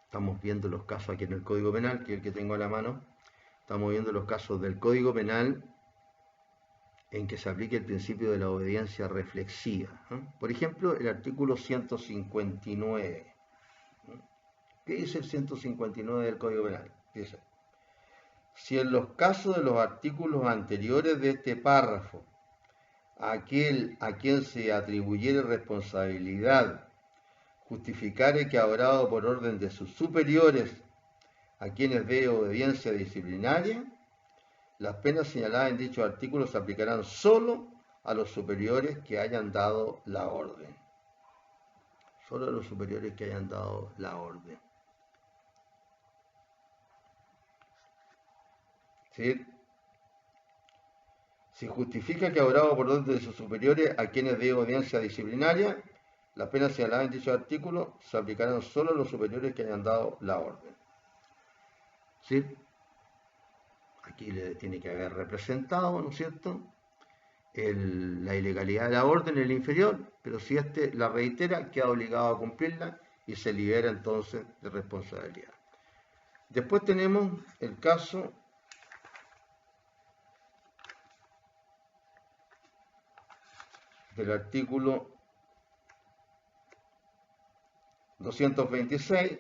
estamos viendo los casos aquí en el Código Penal, que es el que tengo a la mano. Estamos viendo los casos del Código Penal en que se aplica el principio de la obediencia reflexiva. Por ejemplo, el artículo 159. ¿Qué dice el 159 del Código Penal? Dice: si en los casos de los artículos anteriores de este párrafo, aquel a quien se atribuyere responsabilidad justificare que ha obrado por orden de sus superiores a quienes dé obediencia disciplinaria, las penas señaladas en dichos artículos se aplicarán solo a los superiores que hayan dado la orden. Solo a los superiores que hayan dado la orden. ¿Sí? Si justifica que ha obrado por orden de sus superiores a quienes dé obediencia disciplinaria, las penas señaladas en dichos artículos se aplicarán solo a los superiores que hayan dado la orden. ¿Sí? Aquí le tiene que haber representado, ¿no es cierto?, la ilegalidad de la orden en el inferior, pero si éste la reitera, queda obligado a cumplirla y se libera entonces de responsabilidad. Después tenemos el caso del artículo 226,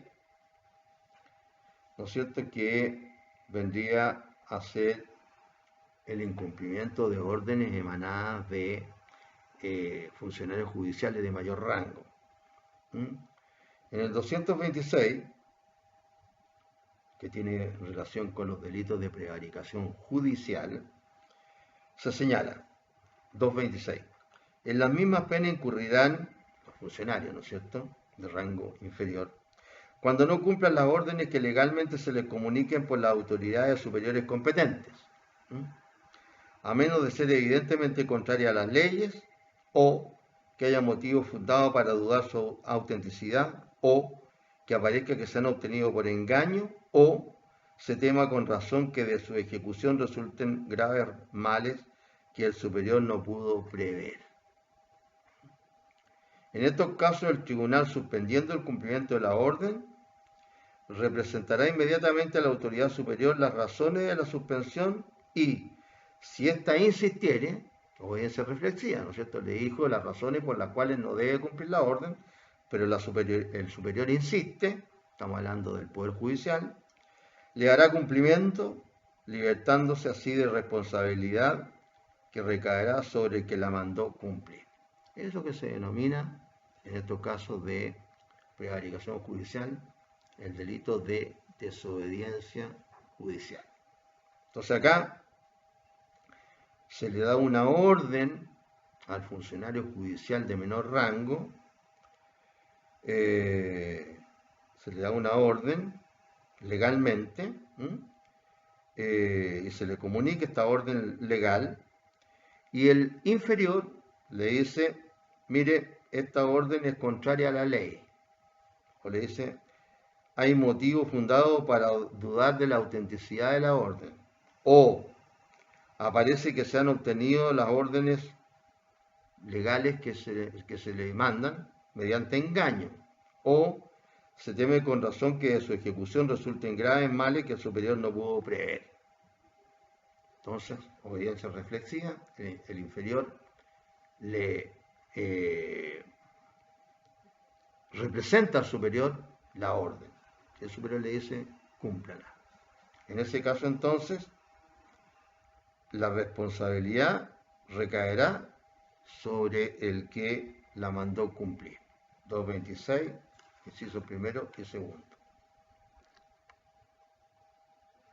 ¿no es cierto?, que vendría a ser el incumplimiento de órdenes emanadas de funcionarios judiciales de mayor rango. En el 226, que tiene relación con los delitos de prevaricación judicial, se señala, 226, en las mismas penas incurrirán los funcionarios, ¿no es cierto?, de rango inferior, cuando no cumplan las órdenes que legalmente se les comuniquen por las autoridades superiores competentes, a menos de ser evidentemente contraria a las leyes, o que haya motivos fundados para dudar su autenticidad, o que aparezca que se han obtenido por engaño, o se tema con razón que de su ejecución resulten graves males que el superior no pudo prever. En estos casos, el tribunal, suspendiendo el cumplimiento de la orden, representará inmediatamente a la autoridad superior las razones de la suspensión y, si ésta insistiere, obediencia reflexiva, ¿no es cierto?, le dijo las razones por las cuales no debe cumplir la orden, pero el superior insiste, estamos hablando del Poder Judicial, le hará cumplimiento, libertándose así de responsabilidad que recaerá sobre el que la mandó cumplir. Es lo que se denomina, en estos casos de prevaricación judicial, el delito de desobediencia judicial. Entonces acá se le da una orden al funcionario judicial de menor rango, se le da una orden legalmente, y se le comunica esta orden legal, y el inferior le dice, mire, esta orden es contraria a la ley. O le dice, hay motivo fundado para dudar de la autenticidad de la orden. O aparece que se han obtenido las órdenes legales que se le mandan mediante engaño. O se teme con razón que de su ejecución resulten graves males que el superior no pudo prever. Entonces, obediencia reflexiva, el inferior le representa al superior la orden. El superior le dice, cúmplala. En ese caso, entonces, la responsabilidad recaerá sobre el que la mandó cumplir. 226, inciso primero y segundo.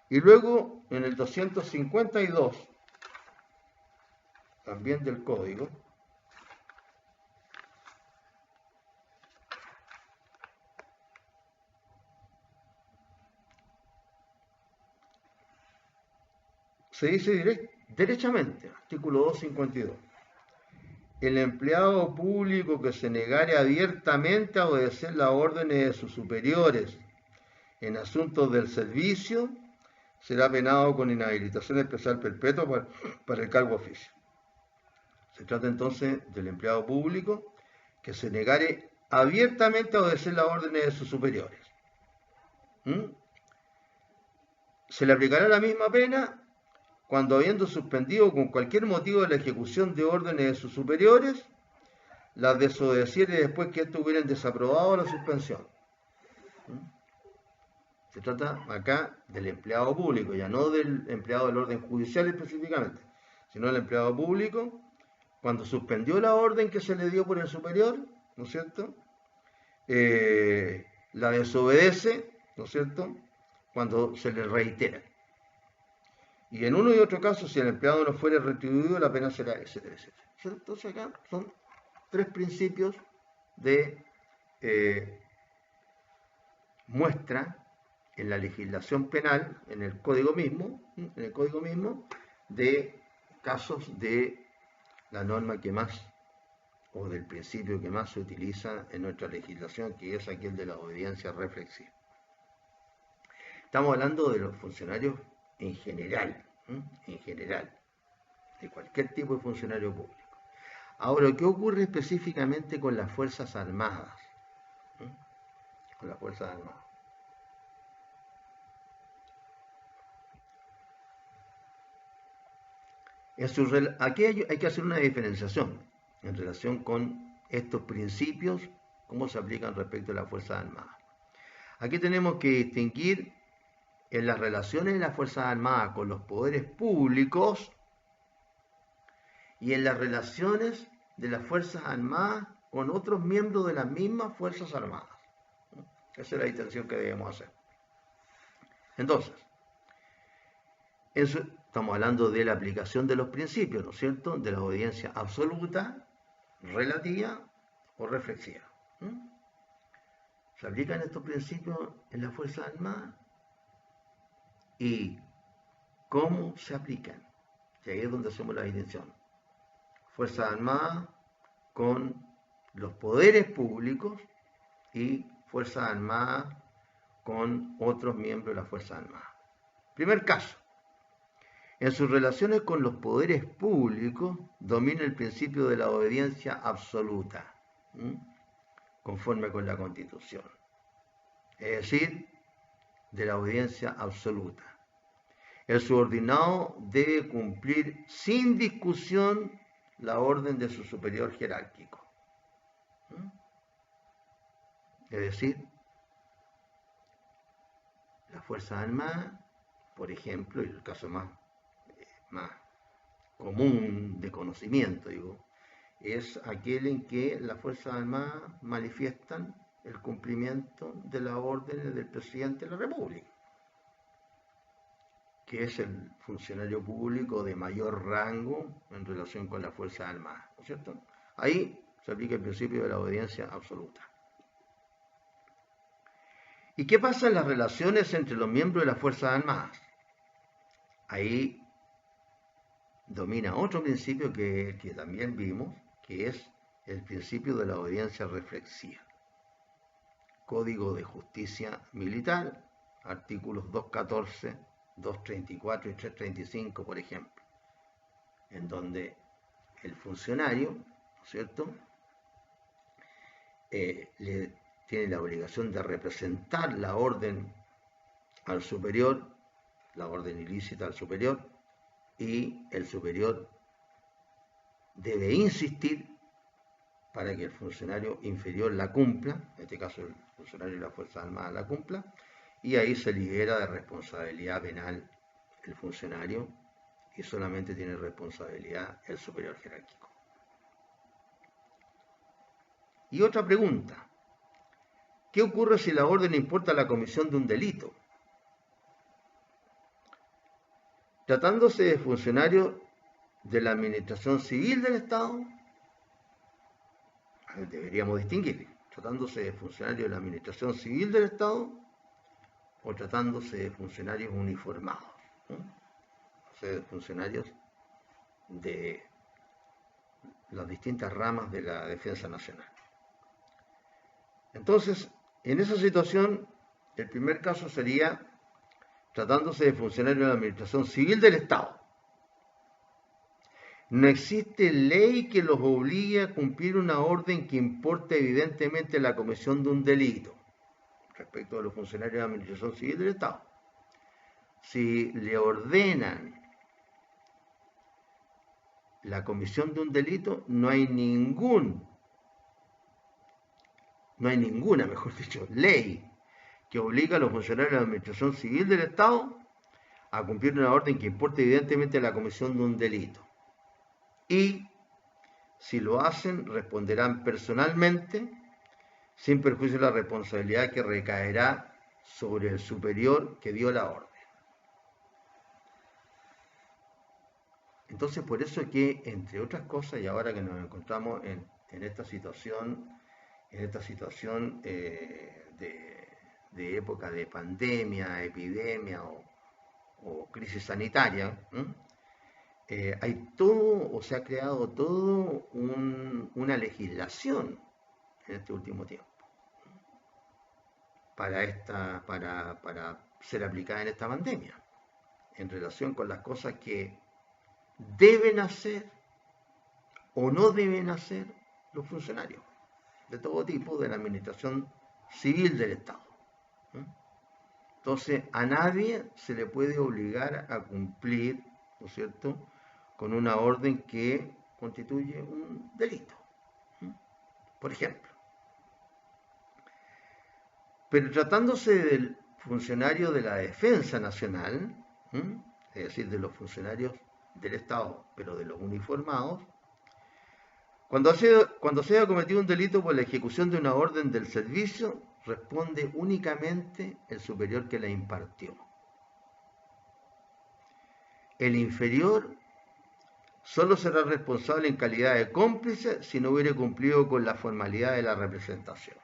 Y luego, en el 252, también del Código, se dice derechamente, artículo 252, el empleado público que se negare abiertamente a obedecer las órdenes de sus superiores en asuntos del servicio será penado con inhabilitación especial perpetua para el cargo oficio. Se trata entonces del empleado público que se negare abiertamente a obedecer las órdenes de sus superiores. Se le aplicará la misma pena cuando, habiendo suspendido con cualquier motivo la ejecución de órdenes de sus superiores, las desobedeciere después que estos hubieran desaprobado la suspensión. Se trata acá del empleado público, ya no del empleado del orden judicial específicamente, sino del empleado público, cuando suspendió la orden que se le dio por el superior, ¿no es cierto? La desobedece, ¿no es cierto?, cuando se le reitera. Y en uno y otro caso, si el empleado no fuere retribuido, la pena será, etcétera, etcétera. Entonces acá son tres principios de muestra en la legislación penal, en el código mismo, de casos de la norma que más, o del principio que más se utiliza en nuestra legislación, que es aquel de la obediencia reflexiva. Estamos hablando de los funcionarios en general, de cualquier tipo de funcionario público. Ahora, ¿qué ocurre específicamente con las Fuerzas Armadas? Con las Fuerzas Armadas. Aquí hay que hacer una diferenciación en relación con estos principios, cómo se aplican respecto a las Fuerzas Armadas. Aquí tenemos que distinguir en las relaciones de las Fuerzas Armadas con los poderes públicos y en las relaciones de las Fuerzas Armadas con otros miembros de las mismas Fuerzas Armadas. Esa es la distinción que debemos hacer. Entonces, estamos hablando de la aplicación de los principios, ¿no es cierto?, de la obediencia absoluta, relativa o reflexiva. ¿Se aplican estos principios en las Fuerzas Armadas? ¿Y cómo se aplican? Y ahí es donde hacemos la distinción. Fuerzas Armadas con los poderes públicos y Fuerzas Armadas con otros miembros de las Fuerzas Armadas. Primer caso. En sus relaciones con los poderes públicos domina el principio de la obediencia absoluta, conforme con la Constitución. Es decir, de la obediencia absoluta. El subordinado debe cumplir sin discusión la orden de su superior jerárquico. Es decir, las Fuerzas Armadas, por ejemplo, y el caso más común de conocimiento, es aquel en que las Fuerzas Armadas manifiestan el cumplimiento de las órdenes del presidente de la República, que es el funcionario público de mayor rango en relación con las Fuerzas Armadas, ¿no es cierto? Ahí se aplica el principio de la obediencia absoluta. ¿Y qué pasa en las relaciones entre los miembros de las Fuerzas Armadas? Ahí domina otro principio que también vimos, que es el principio de la obediencia reflexiva. Código de Justicia Militar, artículos 214, 234 y 335, por ejemplo, en donde el funcionario, ¿no es cierto?, le tiene la obligación de representar la orden al superior, la orden ilícita al superior, y el superior debe insistir para que el funcionario inferior la cumpla, en este caso el funcionario de las Fuerzas Armadas la cumpla, y ahí se libera de responsabilidad penal el funcionario y solamente tiene responsabilidad el superior jerárquico. Y otra pregunta, ¿qué ocurre si la orden importa la comisión de un delito? Tratándose de funcionarios de la Administración Civil del Estado, deberíamos distinguir, tratándose de funcionarios de la Administración Civil del Estado o tratándose de funcionarios uniformados, ¿no? O sea, de funcionarios de las distintas ramas de la Defensa Nacional. Entonces, en esa situación, el primer caso sería tratándose de funcionarios de la Administración Civil del Estado. No existe ley que los obligue a cumplir una orden que importe evidentemente la comisión de un delito respecto de los funcionarios de la Administración Civil del Estado. Si le ordenan la comisión de un delito, no hay ninguna, mejor dicho, ley que obliga a los funcionarios de la Administración Civil del Estado a cumplir una orden que importe evidentemente la comisión de un delito. Y si lo hacen, responderán personalmente, sin perjuicio de la responsabilidad que recaerá sobre el superior que dio la orden. Entonces, por eso es que, entre otras cosas, y ahora que nos encontramos en esta situación, de época de pandemia, epidemia o crisis sanitaria, hay todo, o se ha creado todo una legislación en este último tiempo para ser aplicada en esta pandemia, en relación con las cosas que deben hacer o no deben hacer los funcionarios de todo tipo de la Administración Civil del Estado. Entonces, a nadie se le puede obligar a cumplir, ¿no es cierto?, con una orden que constituye un delito, por ejemplo. Pero tratándose del funcionario de la Defensa Nacional, es decir, de los funcionarios del Estado, pero de los uniformados, cuando se haya cometido un delito por la ejecución de una orden del servicio, responde únicamente el superior que la impartió. El inferior solo será responsable en calidad de cómplice si no hubiere cumplido con la formalidad de la representación.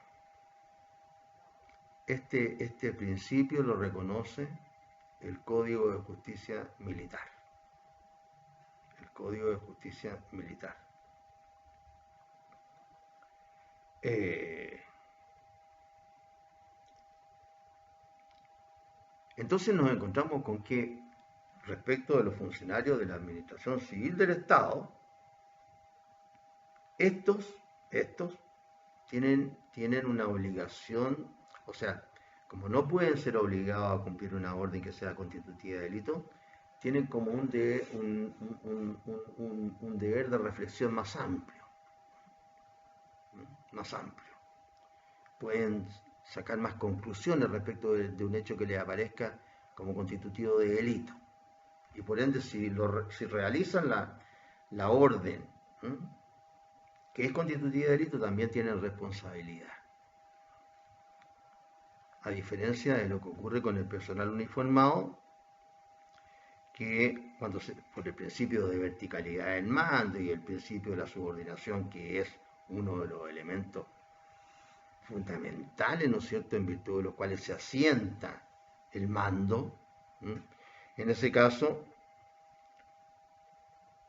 Este principio lo reconoce el Código de Justicia Militar. El Código de Justicia Militar. Entonces nos encontramos con que respecto de los funcionarios de la Administración Civil del Estado, estos tienen una obligación, o sea, como no pueden ser obligados a cumplir una orden que sea constitutiva de delito, tienen como un deber de reflexión más amplio. Pueden sacar más conclusiones respecto de un hecho que les aparezca como constitutivo de delito. Y por ende, si realizan la orden, que es constitutiva de delito, también tienen responsabilidad. A diferencia de lo que ocurre con el personal uniformado, que por el principio de verticalidad del mando y el principio de la subordinación, que es uno de los elementos fundamentales, ¿no es cierto?, en virtud de los cuales se asienta el mando, en ese caso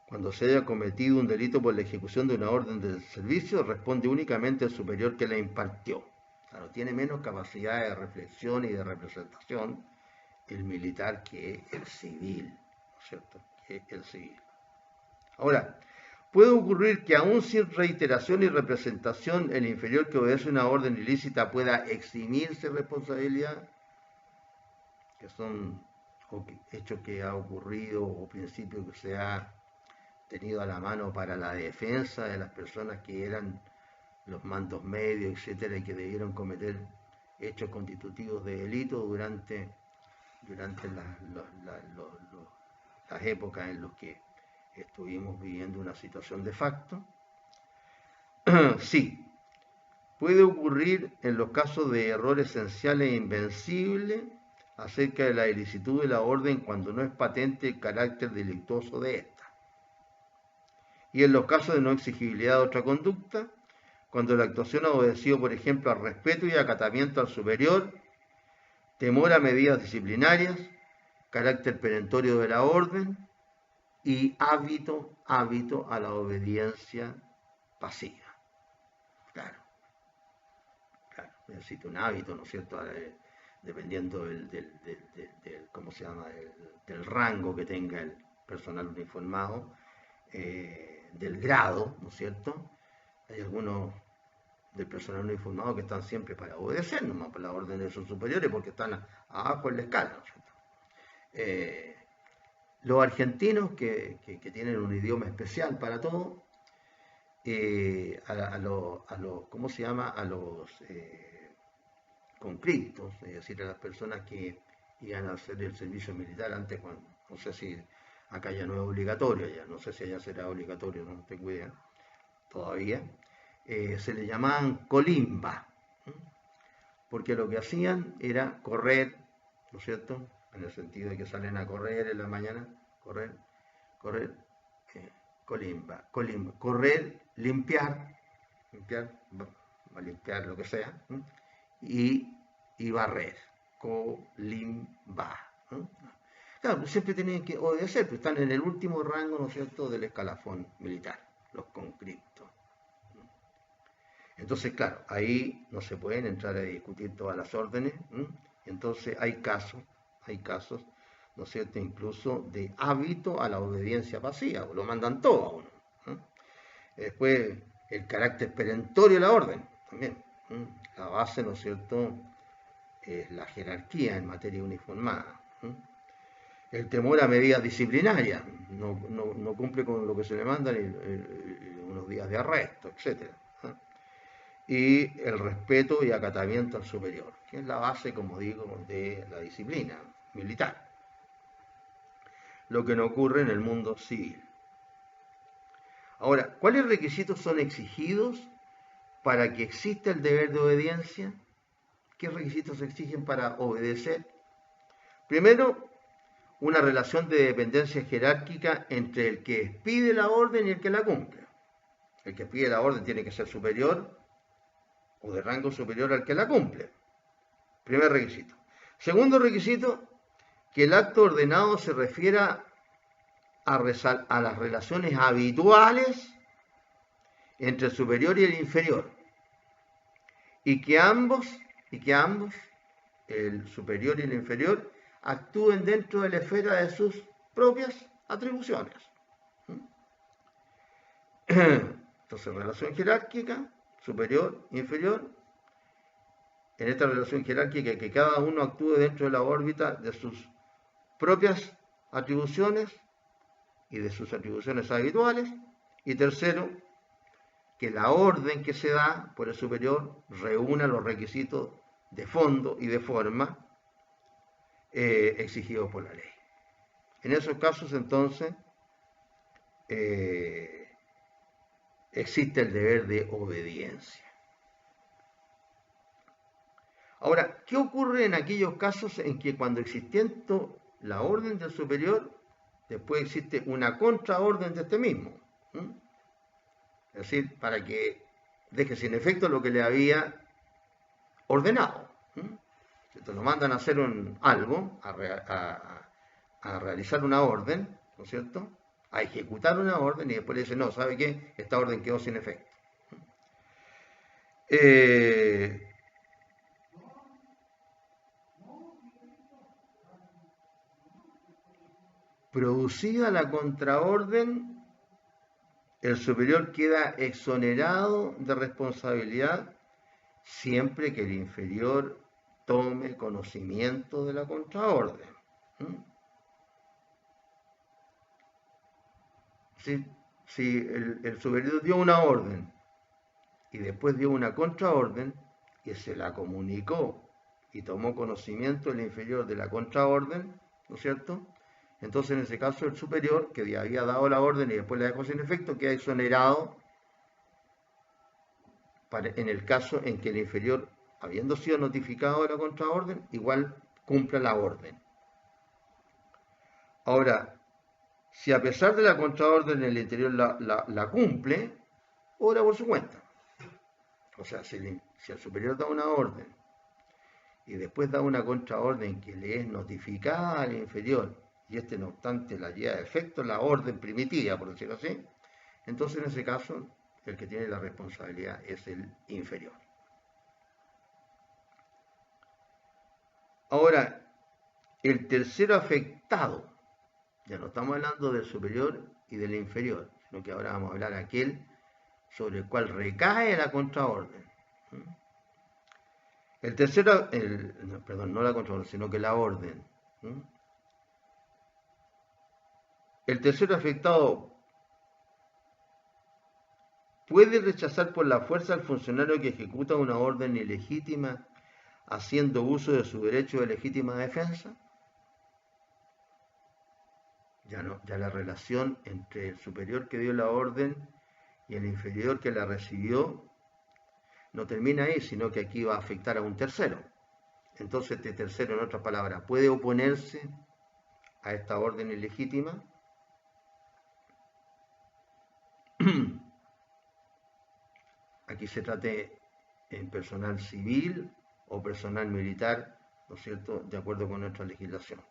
Cuando se haya cometido un delito por la ejecución de una orden de servicio, responde únicamente el superior que la impartió. Claro, tiene menos capacidad de reflexión y de representación el militar que el civil, ¿no es cierto? Que el civil. Ahora, puede ocurrir que aún sin reiteración y representación, el inferior que obedece una orden ilícita pueda eximirse responsabilidad, que son hechos que ha ocurrido o principios que se ha tenido a la mano para la defensa de las personas que eran los mandos medios, etcétera, y que debieron cometer hechos constitutivos de delito durante las épocas en las que estuvimos viviendo una situación de facto. Sí, puede ocurrir en los casos de error esencial e invencible acerca de la ilicitud de la orden cuando no es patente el carácter delictuoso de esta. Y en los casos de no exigibilidad de otra conducta, cuando la actuación ha obedecido, por ejemplo, al respeto y acatamiento al superior, temor a medidas disciplinarias, carácter perentorio de la orden y hábito a la obediencia pasiva. Claro, necesita un hábito, ¿no es cierto? Dependiendo ¿cómo se llama? Del rango que tenga el personal uniformado, del grado, ¿no es cierto? Hay algunos del personal uniformado que están siempre para obedecer, nomás por las órdenes de sus superiores, porque están abajo en la escala, ¿no es cierto? Los argentinos que tienen un idioma especial para todo, ¿cómo se llama? A los conscriptos, es decir, a las personas que iban a hacer el servicio militar antes, cuando, no sé si acá ya no es obligatorio, ya no sé si allá será obligatorio, no tengo idea todavía, se le llamaban colimba, porque lo que hacían era correr, ¿no es cierto? En el sentido de que salen a correr en la mañana, correr, colimba, correr, limpiar, va a limpiar lo que sea, y barrer, colimba. Claro, pues siempre tienen que obedecer, pues están en el último rango, ¿no es cierto?, del escalafón militar, los conscriptos. Entonces, claro, ahí no se pueden entrar a discutir todas las órdenes. Entonces hay casos, ¿no es cierto?, incluso de hábito a la obediencia pasiva, lo mandan todo a uno. Después, el carácter perentorio de la orden, también. La base, ¿no es cierto?, es la jerarquía en materia uniformada. El temor a medidas disciplinarias, no cumple con lo que se le manda, unos días de arresto, etcétera. Y el respeto y acatamiento al superior, que es la base, como digo, de la disciplina militar. Lo que no ocurre en el mundo civil. Ahora, ¿cuáles requisitos son exigidos para que exista el deber de obediencia? ¿Qué requisitos se exigen para obedecer? Primero, una relación de dependencia jerárquica entre el que pide la orden y el que la cumple. El que pide la orden tiene que ser superior o de rango superior al que la cumple. Primer requisito. Segundo requisito, que el acto ordenado se refiera a las relaciones habituales entre el superior y el inferior, y que ambos, el superior y el inferior, actúen dentro de la esfera de sus propias atribuciones. Entonces, relación jerárquica, superior, inferior. En esta relación jerárquica, que cada uno actúe dentro de la órbita de sus propias atribuciones y de sus atribuciones habituales. Y tercero, que la orden que se da por el superior reúna los requisitos de fondo y de forma exigidos por la ley. En esos casos, entonces, existe el deber de obediencia. Ahora, ¿qué ocurre en aquellos casos en que cuando existiendo la orden del superior, después existe una contraorden de este mismo? Es decir, para que deje sin efecto lo que le había ordenado. Entonces lo mandan a hacer algo, a realizar una orden, ¿no es cierto? a ejecutar una orden y después le dice, no, ¿sabe qué? Esta orden quedó sin efecto. Eh, Producida la contraorden, el superior queda exonerado de responsabilidad siempre que el inferior tome conocimiento de la contraorden. ¿Mm? Si el superior dio una orden y después dio una contraorden y se la comunicó y tomó conocimiento el inferior de la contraorden, ¿no es cierto? Entonces en ese caso el superior, que había dado la orden y después la dejó sin efecto, queda exonerado en el caso en que el inferior, habiendo sido notificado de la contraorden, igual cumpla la orden. Ahora, si a pesar de la contraorden el interior la cumple, obra por su cuenta. O sea, si el superior da una orden y después da una contraorden que le es notificada al inferior y este no obstante la lleva a efecto la orden primitiva, por decirlo así, entonces en ese caso el que tiene la responsabilidad es el inferior. Ahora, el tercero afectado, ya no estamos hablando del superior y del inferior, sino que ahora vamos a hablar de aquel sobre el cual recae la contraorden. El tercero, perdón, no la contraorden, sino que la orden. El tercero afectado puede rechazar por la fuerza al funcionario que ejecuta una orden ilegítima haciendo uso de su derecho de legítima defensa. Ya la relación entre el superior que dio la orden y el inferior que la recibió no termina ahí, sino que aquí va a afectar a un tercero. Entonces este tercero, en otras palabras, puede oponerse a esta orden ilegítima. Aquí se trate en personal civil o personal militar, ¿no es cierto?, de acuerdo con nuestra legislación.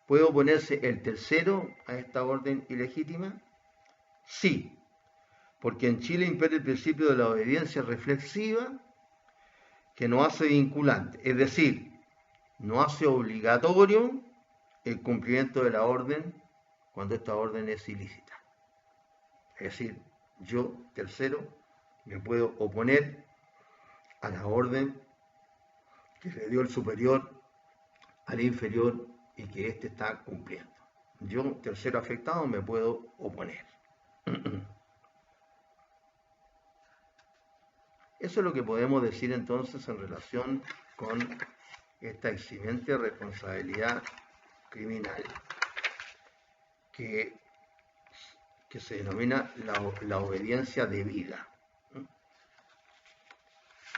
¿Puede oponerse el tercero a esta orden ilegítima? Sí, porque en Chile impera el principio de la obediencia reflexiva que no hace vinculante, es decir, no hace obligatorio el cumplimiento de la orden cuando esta orden es ilícita. Es decir, yo, tercero, me puedo oponer a la orden que le dio el superior al inferior y que éste está cumpliendo. Yo, tercero afectado, me puedo oponer. Eso es lo que podemos decir entonces en relación con esta eximente responsabilidad criminal que se denomina la obediencia debida.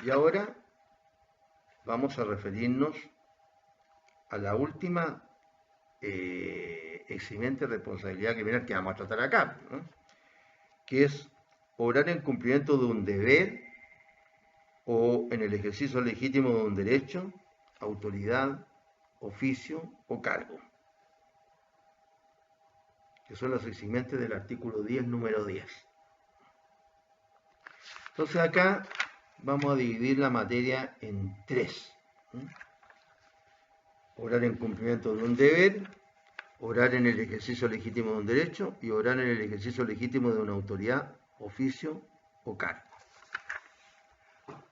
Y ahora vamos a referirnos a la última eximente responsabilidad criminal que vamos a tratar acá, ¿no?, que es obrar en cumplimiento de un deber o en el ejercicio legítimo de un derecho, autoridad, oficio o cargo, que son las eximente del artículo 10, número 10. Entonces acá vamos a dividir la materia en tres. Obrar en cumplimiento de un deber, obrar en el ejercicio legítimo de un derecho y obrar en el ejercicio legítimo de una autoridad, oficio o cargo.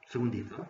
Segundito.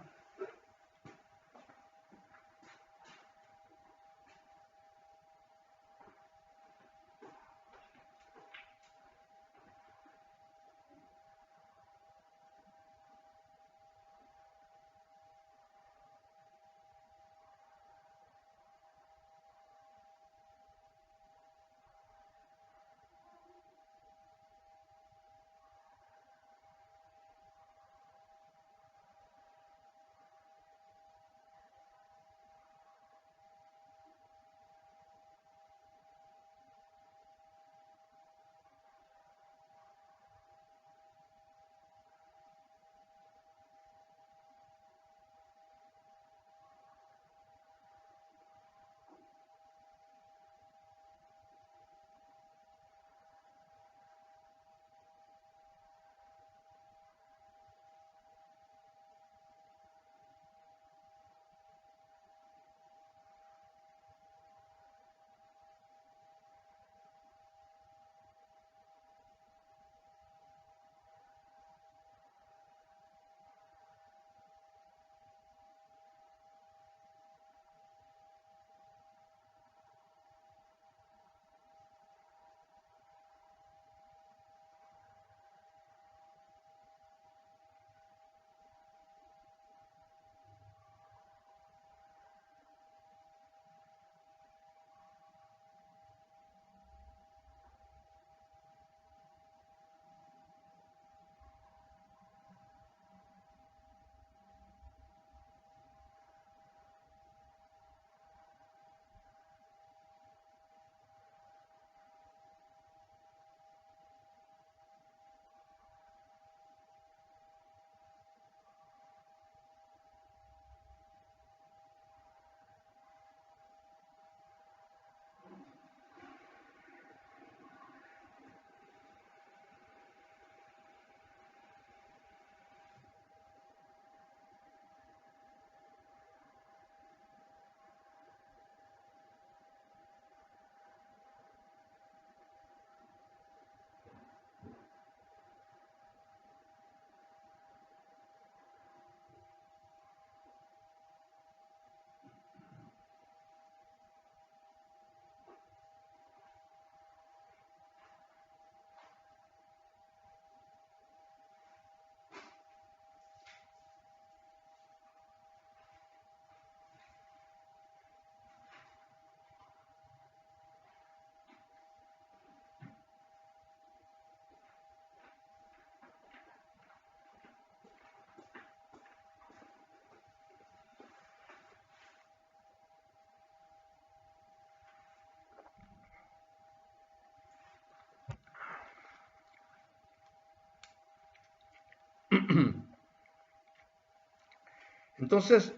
Entonces,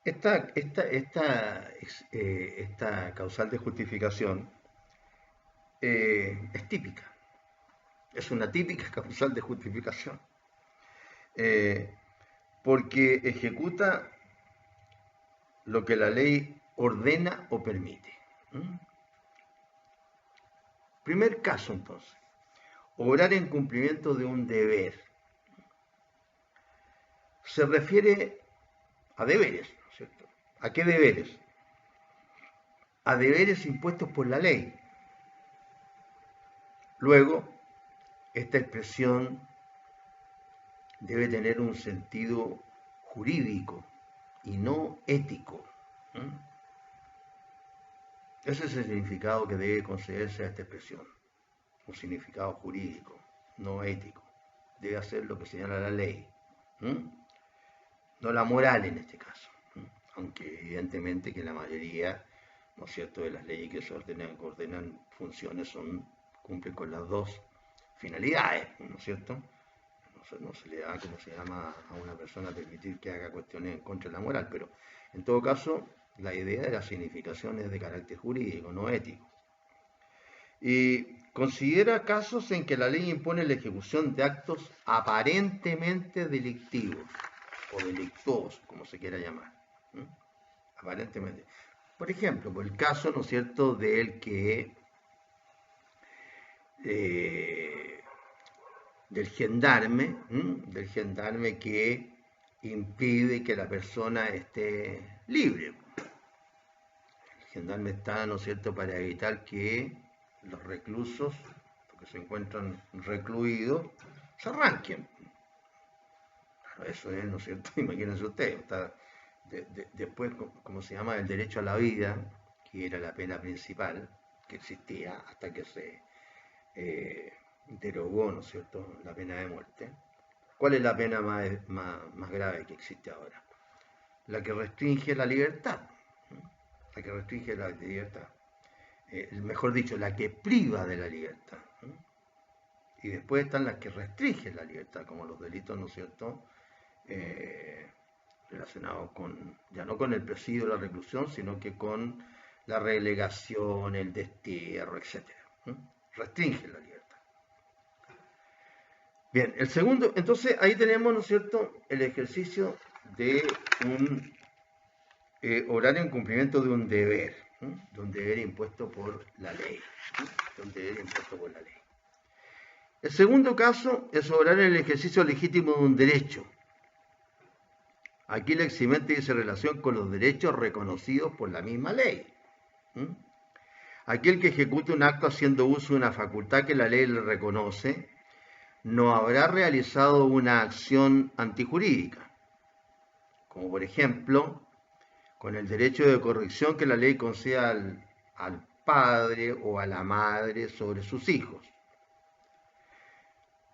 esta causal de justificación es típica, es una típica causal de justificación, eh, porque ejecuta lo que la ley ordena o permite. ¿Mm? Primer caso, entonces, obrar en cumplimiento de un deber. Se refiere a deberes, ¿no es cierto? ¿A qué deberes? A deberes impuestos por la ley. Luego, esta expresión debe tener un sentido jurídico y no ético. ¿Mm? Ese es el significado que debe concederse a esta expresión, un significado jurídico, no ético. Debe hacer lo que señala la ley, ¿Mm? No la moral en este caso, ¿Mm? Aunque evidentemente que la mayoría, ¿no es cierto?, de las leyes que se ordenan funciones cumplen con las dos finalidades, ¿no es cierto? No se le da, como se llama, a una persona permitir que haga cuestiones en contra de la moral, pero en todo caso, la idea de la significación es de carácter jurídico, no ético. Y considera casos en que la ley impone la ejecución de actos aparentemente delictivos o delictuosos, como se quiera llamar. ¿Mm? Aparentemente. Por ejemplo, por el caso, ¿no es cierto?, eh, del gendarme que impide que la persona esté libre. El gendarme está, ¿no es cierto?, para evitar que los reclusos, que se encuentran recluidos, se arranquen. Eso es, ¿no es cierto? Imagínense ustedes, después, como se llama, el derecho a la vida, que era la pena principal que existía hasta que se derogó, ¿no es cierto?, la pena de muerte. ¿Cuál es la pena más grave que existe ahora? La que restringe la libertad. La que restringe la libertad. Mejor dicho, la que priva de la libertad. Y después están las que restringen la libertad, como los delitos, ¿no es cierto?, relacionados ya no con el presidio de la reclusión, sino que con la relegación, el destierro, etc. Restringen la libertad. Bien, el segundo, entonces ahí tenemos, ¿no es cierto?, el ejercicio de un horario en cumplimiento de un deber, de un deber impuesto por la ley, de un deber impuesto por la ley. El segundo caso es obrar en el ejercicio legítimo de un derecho. Aquí la eximente dice relación con los derechos reconocidos por la misma ley. Aquel que ejecute un acto haciendo uso de una facultad que la ley le reconoce, no habrá realizado una acción antijurídica, como por ejemplo, con el derecho de corrección que la ley concede al padre o a la madre sobre sus hijos,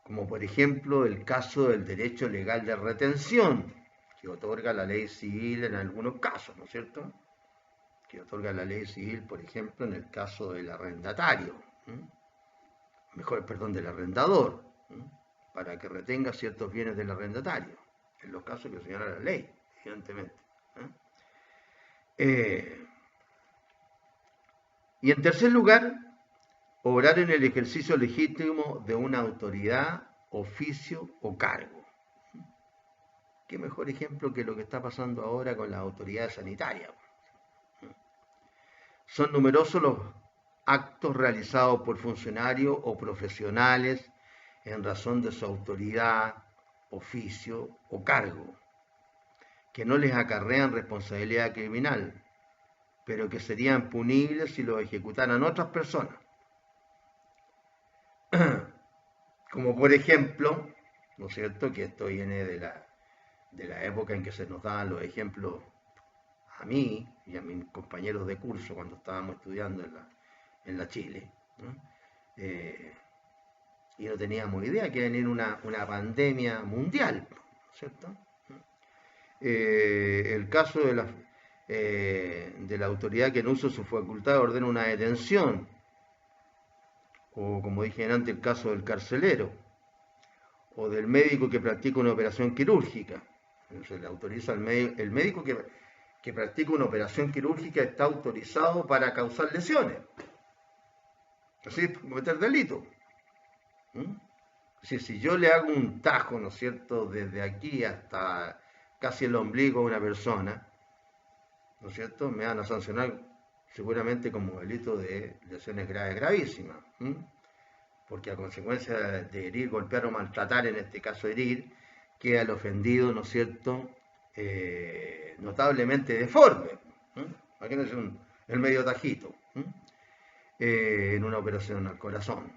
como por ejemplo el caso del derecho legal de retención, que otorga la ley civil en algunos casos, ¿no es cierto?, que otorga la ley civil, por ejemplo, en el caso del arrendatario, del arrendador, para que retenga ciertos bienes del arrendatario, en los casos que señala la ley, evidentemente. Y en tercer lugar, obrar en el ejercicio legítimo de una autoridad, oficio o cargo. ¿Qué mejor ejemplo que lo que está pasando ahora con las autoridades sanitarias? Son numerosos los actos realizados por funcionarios o profesionales en razón de su autoridad, oficio o cargo, que no les acarrean responsabilidad criminal, pero que serían punibles si lo ejecutaran otras personas. Como por ejemplo, ¿no es cierto?, que esto viene de la época en que se nos daban los ejemplos a mí y a mis compañeros de curso cuando estábamos estudiando en la Chile, ¿no? Y no teníamos idea que iba a venir una pandemia mundial, ¿cierto? El caso de la autoridad que en uso de su facultad ordena una detención o como dije antes, el caso del carcelero, o del médico que practica una operación quirúrgica. Se le autoriza el médico que practica una operación quirúrgica está autorizado para causar lesiones, así cometer delito. ¿Mm? Si yo le hago un tajo, ¿no es cierto?, desde aquí hasta casi el ombligo a una persona, ¿no es cierto?, me van a sancionar seguramente como delito de lesiones graves, gravísimas. Porque a consecuencia de herir, golpear o maltratar, en este caso herir, queda el ofendido, ¿no es cierto?, notablemente deforme. Imagínense el medio tajito en una operación al corazón.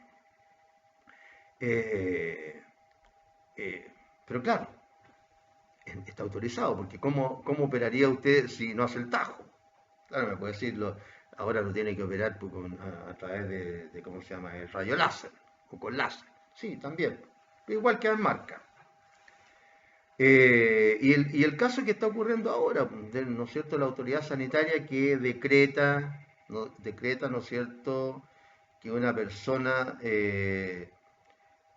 Pero claro, está autorizado, porque ¿cómo operaría usted si no hace el tajo? Claro, me puede decirlo, ahora lo tiene que operar pues, a través de, ¿cómo se llama?, el rayo láser, o con láser. Sí, también. Igual que en marca. Y el caso que está ocurriendo ahora, ¿no es cierto?, la autoridad sanitaria que decreta, ¿no es cierto?, que una persona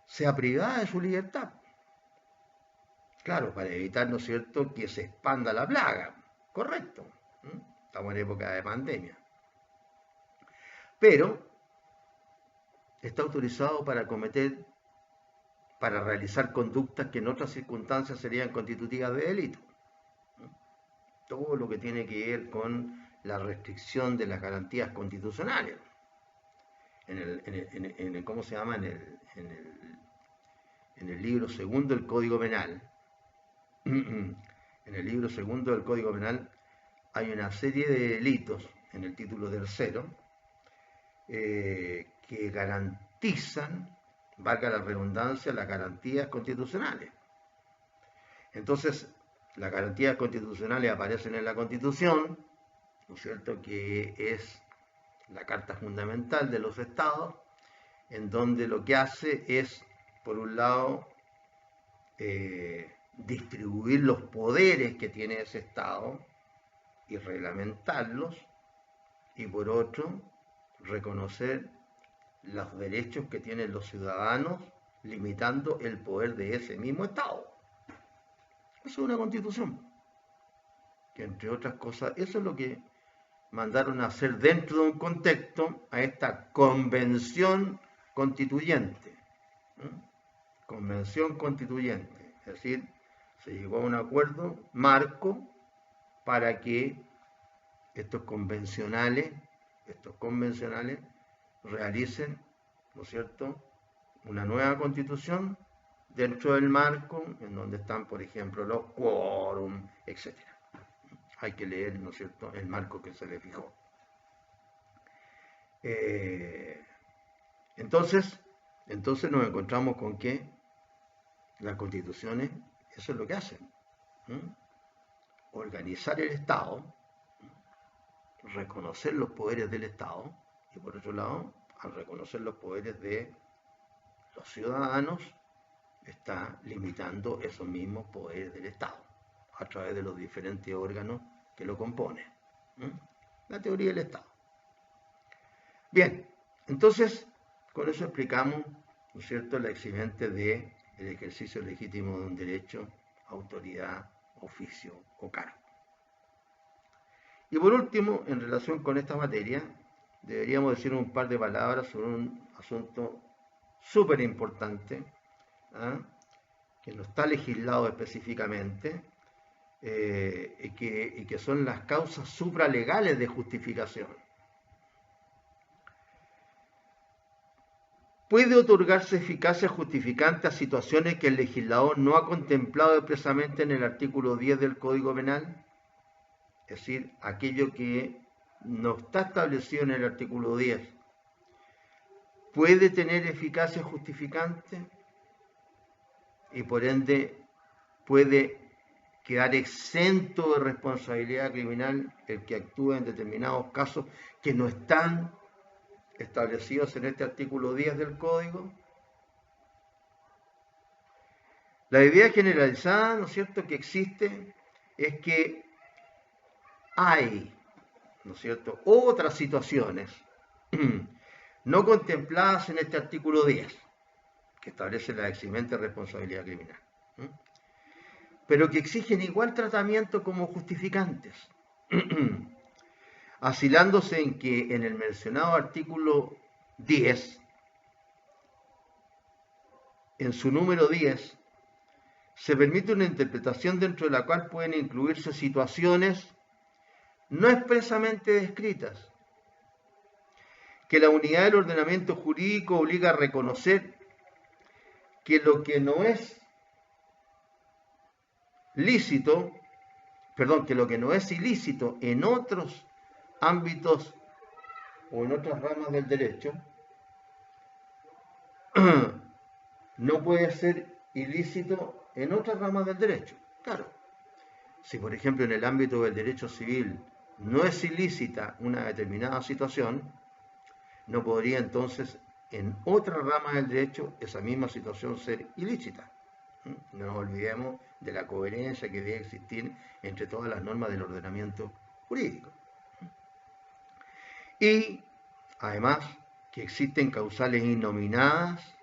sea privada de su libertad. Claro, para evitar, ¿no es cierto?, que se expanda la plaga. Correcto. Estamos en época de pandemia. Pero está autorizado para realizar conductas que en otras circunstancias serían constitutivas de delito. Todo lo que tiene que ver con la restricción de las garantías constitucionales. ¿Cómo se llama? En el libro segundo del Código Penal. En el libro segundo del Código Penal hay una serie de delitos en el título tercero que garantizan, valga la redundancia, las garantías constitucionales. Entonces, las garantías constitucionales aparecen en la Constitución, ¿no es cierto?, que es la Carta Fundamental de los Estados, en donde lo que hace es, por un lado, distribuir los poderes que tiene ese Estado y reglamentarlos, y por otro, reconocer los derechos que tienen los ciudadanos, limitando el poder de ese mismo Estado. Eso es una constitución, que entre otras cosas, eso es lo que mandaron a hacer dentro de un contexto a esta convención constituyente. Convención constituyente, es decir, se llegó a un acuerdo marco para que estos convencionales realicen, ¿no es cierto?, una nueva constitución dentro del marco en donde están, por ejemplo, los quórum, etc. Hay que leer, ¿no es cierto?, el marco que se le fijó. Entonces nos encontramos con que las constituciones, eso es lo que hacen. Organizar el Estado, reconocer los poderes del Estado, y por otro lado, al reconocer los poderes de los ciudadanos, está limitando esos mismos poderes del Estado a través de los diferentes órganos que lo componen. La teoría del Estado. Bien, entonces, con eso explicamos, ¿no es cierto?, la eximente del ejercicio legítimo de un derecho, autoridad, oficio o cargo. Y por último, en relación con esta materia, deberíamos decir un par de palabras sobre un asunto súper importante, que no está legislado específicamente, y que son las causas supralegales de justificación. ¿Puede otorgarse eficacia justificante a situaciones que el legislador no ha contemplado expresamente en el artículo 10 del Código Penal? Es decir, aquello que no está establecido en el artículo 10. ¿Puede tener eficacia justificante? Y por ende, ¿puede quedar exento de responsabilidad criminal el que actúe en determinados casos que no están establecidos en este artículo 10 del Código? La idea generalizada, ¿no es cierto?, que existe es que hay, ¿no es cierto?, otras situaciones no contempladas en este artículo 10, que establece la eximente responsabilidad criminal, pero que exigen igual tratamiento como justificantes, asilándose en que en el mencionado artículo 10, en su número 10, se permite una interpretación dentro de la cual pueden incluirse situaciones no expresamente descritas, que la unidad del ordenamiento jurídico obliga a reconocer que lo que no es lícito, perdón, que lo que no es ilícito en otros ámbitos o en otras ramas del derecho, no puede ser ilícito en otras ramas del derecho. Claro, si por ejemplo en el ámbito del derecho civil no es ilícita una determinada situación, no podría entonces en otra rama del derecho esa misma situación ser ilícita. No nos olvidemos de la coherencia que debe existir entre todas las normas del ordenamiento jurídico. Y además que existen causales innominadas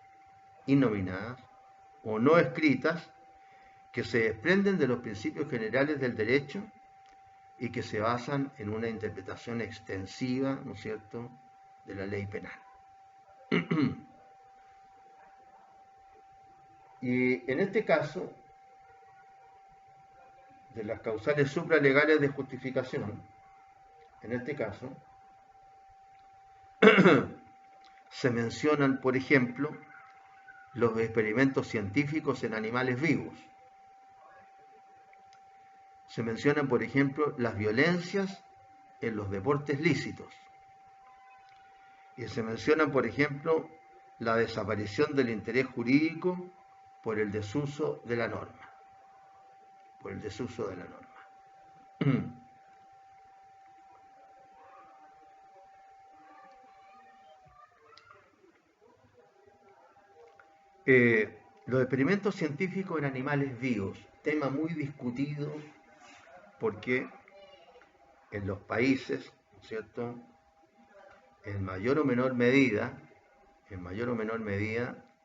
o no escritas que se desprenden de los principios generales del derecho y que se basan en una interpretación extensiva, ¿no es cierto?, de la ley penal. Y en este caso, de las causales supralegales de justificación, en este caso, se mencionan, por ejemplo, los experimentos científicos en animales vivos. Se mencionan, por ejemplo, las violencias en los deportes lícitos. Y se menciona, por ejemplo, la desaparición del interés jurídico por el desuso de la norma. Por el desuso de la norma. Los experimentos científicos en animales vivos, tema muy discutido porque en los países, ¿cierto?, en mayor o menor medida,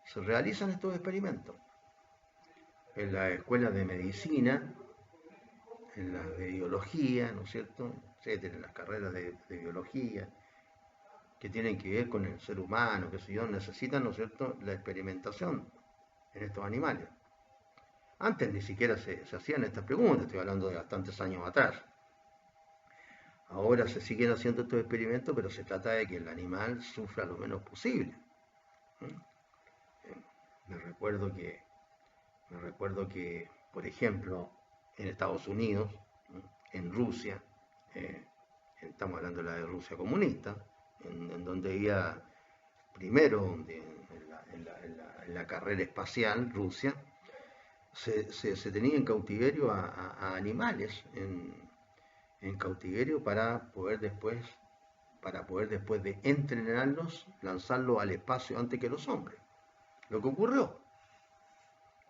se realizan estos experimentos. En las escuelas de medicina, en las de biología, ¿no es cierto?, etcétera, en las carreras de biología, que tienen que ver con el ser humano, que sé yo, necesitan, ¿no es cierto?, la experimentación en estos animales. Antes ni siquiera se hacían estas preguntas, estoy hablando de bastantes años atrás. Ahora se siguen haciendo estos experimentos, pero se trata de que el animal sufra lo menos posible. Me recuerdo que, por ejemplo, en Estados Unidos, en Rusia, estamos hablando de la de Rusia comunista, en donde iba primero en la carrera espacial, Rusia, se tenía en cautiverio a animales, en cautiverio para poder después de entrenarlos, lanzarlos al espacio antes que los hombres. Lo que ocurrió,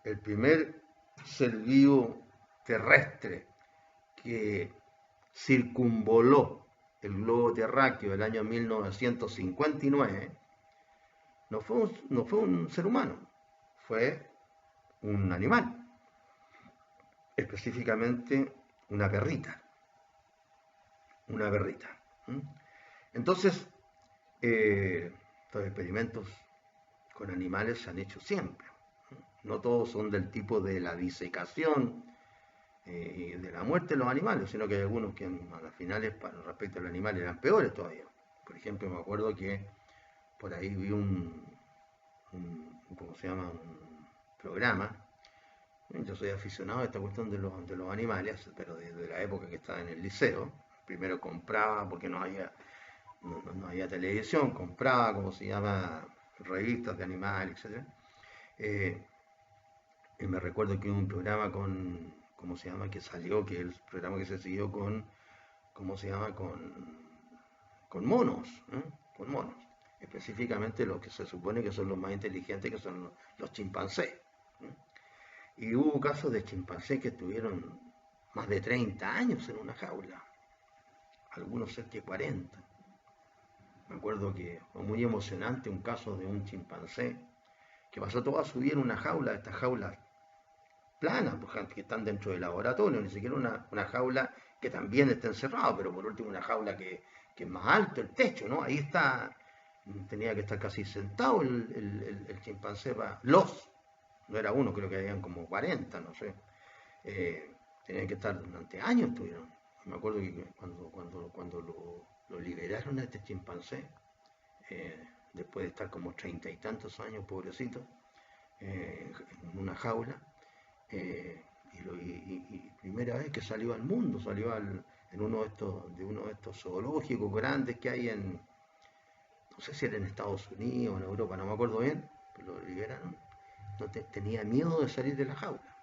el primer ser vivo terrestre que circunvoló el globo terráqueo del año 1959 no fue un ser humano, fue un animal, específicamente una perrita. Entonces, estos experimentos con animales se han hecho siempre. No todos son del tipo de la disecación y de la muerte de los animales, sino que hay algunos que a las finales, respecto a los animales, eran peores todavía. Por ejemplo, me acuerdo que por ahí vi ¿cómo se llama?, un programa. Yo soy aficionado a esta cuestión de los animales, pero desde la época que estaba en el liceo. Primero compraba, porque no había televisión, compraba, ¿cómo se llama?, revistas de animales, etc. Y me recuerdo que hubo un programa ¿cómo se llama?, que salió, que el programa que se siguió ¿cómo se llama?, con monos, con monos. Específicamente los que se supone que son los más inteligentes, que son los chimpancés. Y hubo casos de chimpancés que estuvieron más de 30 años en una jaula, algunos cerca de 40. Me acuerdo que fue muy emocionante un caso de un chimpancé que pasó toda su vida en una jaula, estas jaulas planas, por ejemplo, que están dentro del laboratorio, ni siquiera una jaula que también está encerrado, pero por último una jaula que es más alto, el techo, ¿no? Ahí está, tenía que estar casi sentado el chimpancé, no era uno, creo que habían como 40, no sé. Eh, Tenían que estar durante años, estuvieron. Me acuerdo que cuando lo liberaron a este chimpancé, después de estar como 30 y tantos años, pobrecito, en una jaula, y primera vez que salió al mundo, en uno de estos zoológicos grandes que hay no sé si era en Estados Unidos o en Europa, no me acuerdo bien, pero lo liberaron. No tenía miedo de salir de la jaula,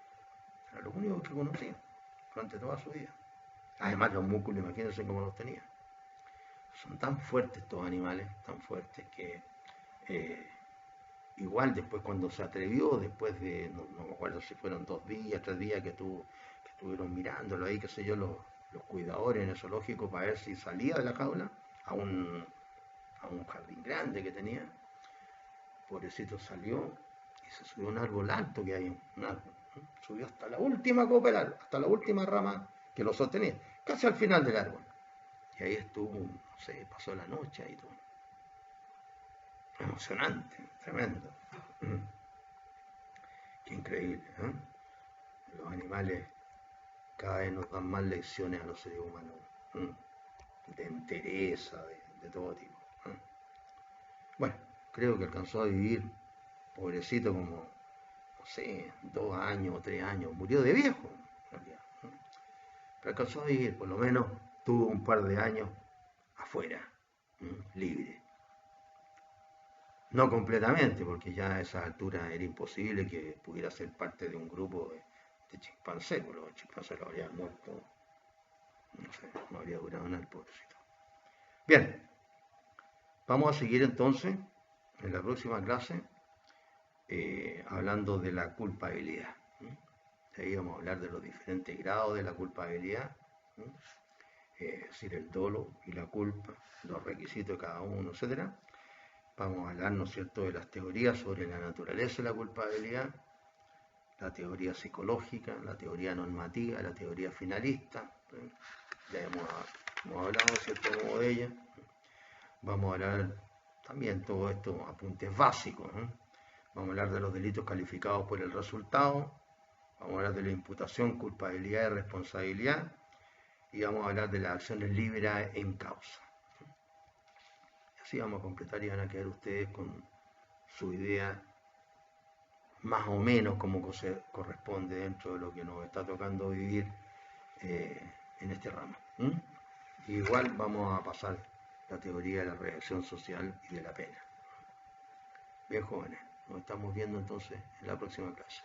era lo único que conocía durante toda su vida. Además los músculos, imagínense cómo los tenía. Son tan fuertes estos animales, tan fuertes que eh, igual después cuando se atrevió, después de, no me acuerdo si fueron 2 días, 3 días que estuvieron mirándolo ahí, qué sé yo, los cuidadores en el zoológico para ver si salía de la jaula a un jardín grande que tenía. Pobrecito salió y se subió a un árbol alto que hay, un árbol. Subió hasta la última copa del árbol, hasta la última rama que lo sostenía, casi al final del árbol. Y ahí estuvo, no sé, pasó la noche ahí todo. Emocionante, tremendo. Qué increíble, ¿eh? Los animales cada vez nos dan más lecciones a los seres humanos, de entereza, de todo tipo. Bueno, creo que alcanzó a vivir, pobrecito, como, no sé, 2 años o 3 años. Murió de viejo, en realidad. Pero alcanzó a vivir, por lo menos tuvo un par de años afuera, libre. No completamente, porque ya a esa altura era imposible que pudiera ser parte de un grupo de chimpancés, porque los chimpancés lo habrían muerto, no sé, no habría durado nada el pobrecito. Bien, vamos a seguir entonces en la próxima clase hablando de la culpabilidad. Ahí vamos a hablar de los diferentes grados de la culpabilidad, es decir, el dolo y la culpa, los requisitos de cada uno, etcétera. Vamos a hablar, ¿no es cierto?, de las teorías sobre la naturaleza de la culpabilidad, la teoría psicológica, la teoría normativa, la teoría finalista. Ya hemos hablado, ¿cierto?, modo de ella. Vamos a hablar también todo esto, apuntes básicos. Vamos a hablar de los delitos calificados por el resultado. Vamos a hablar de la imputación, culpabilidad y responsabilidad. Y vamos a hablar de las acciones libres en causa. Así vamos a completar y van a quedar ustedes con su idea más o menos como se corresponde dentro de lo que nos está tocando vivir en este ramo. Igual vamos a pasar la teoría de la reacción social y de la pena. Bien, jóvenes, nos estamos viendo entonces en la próxima clase.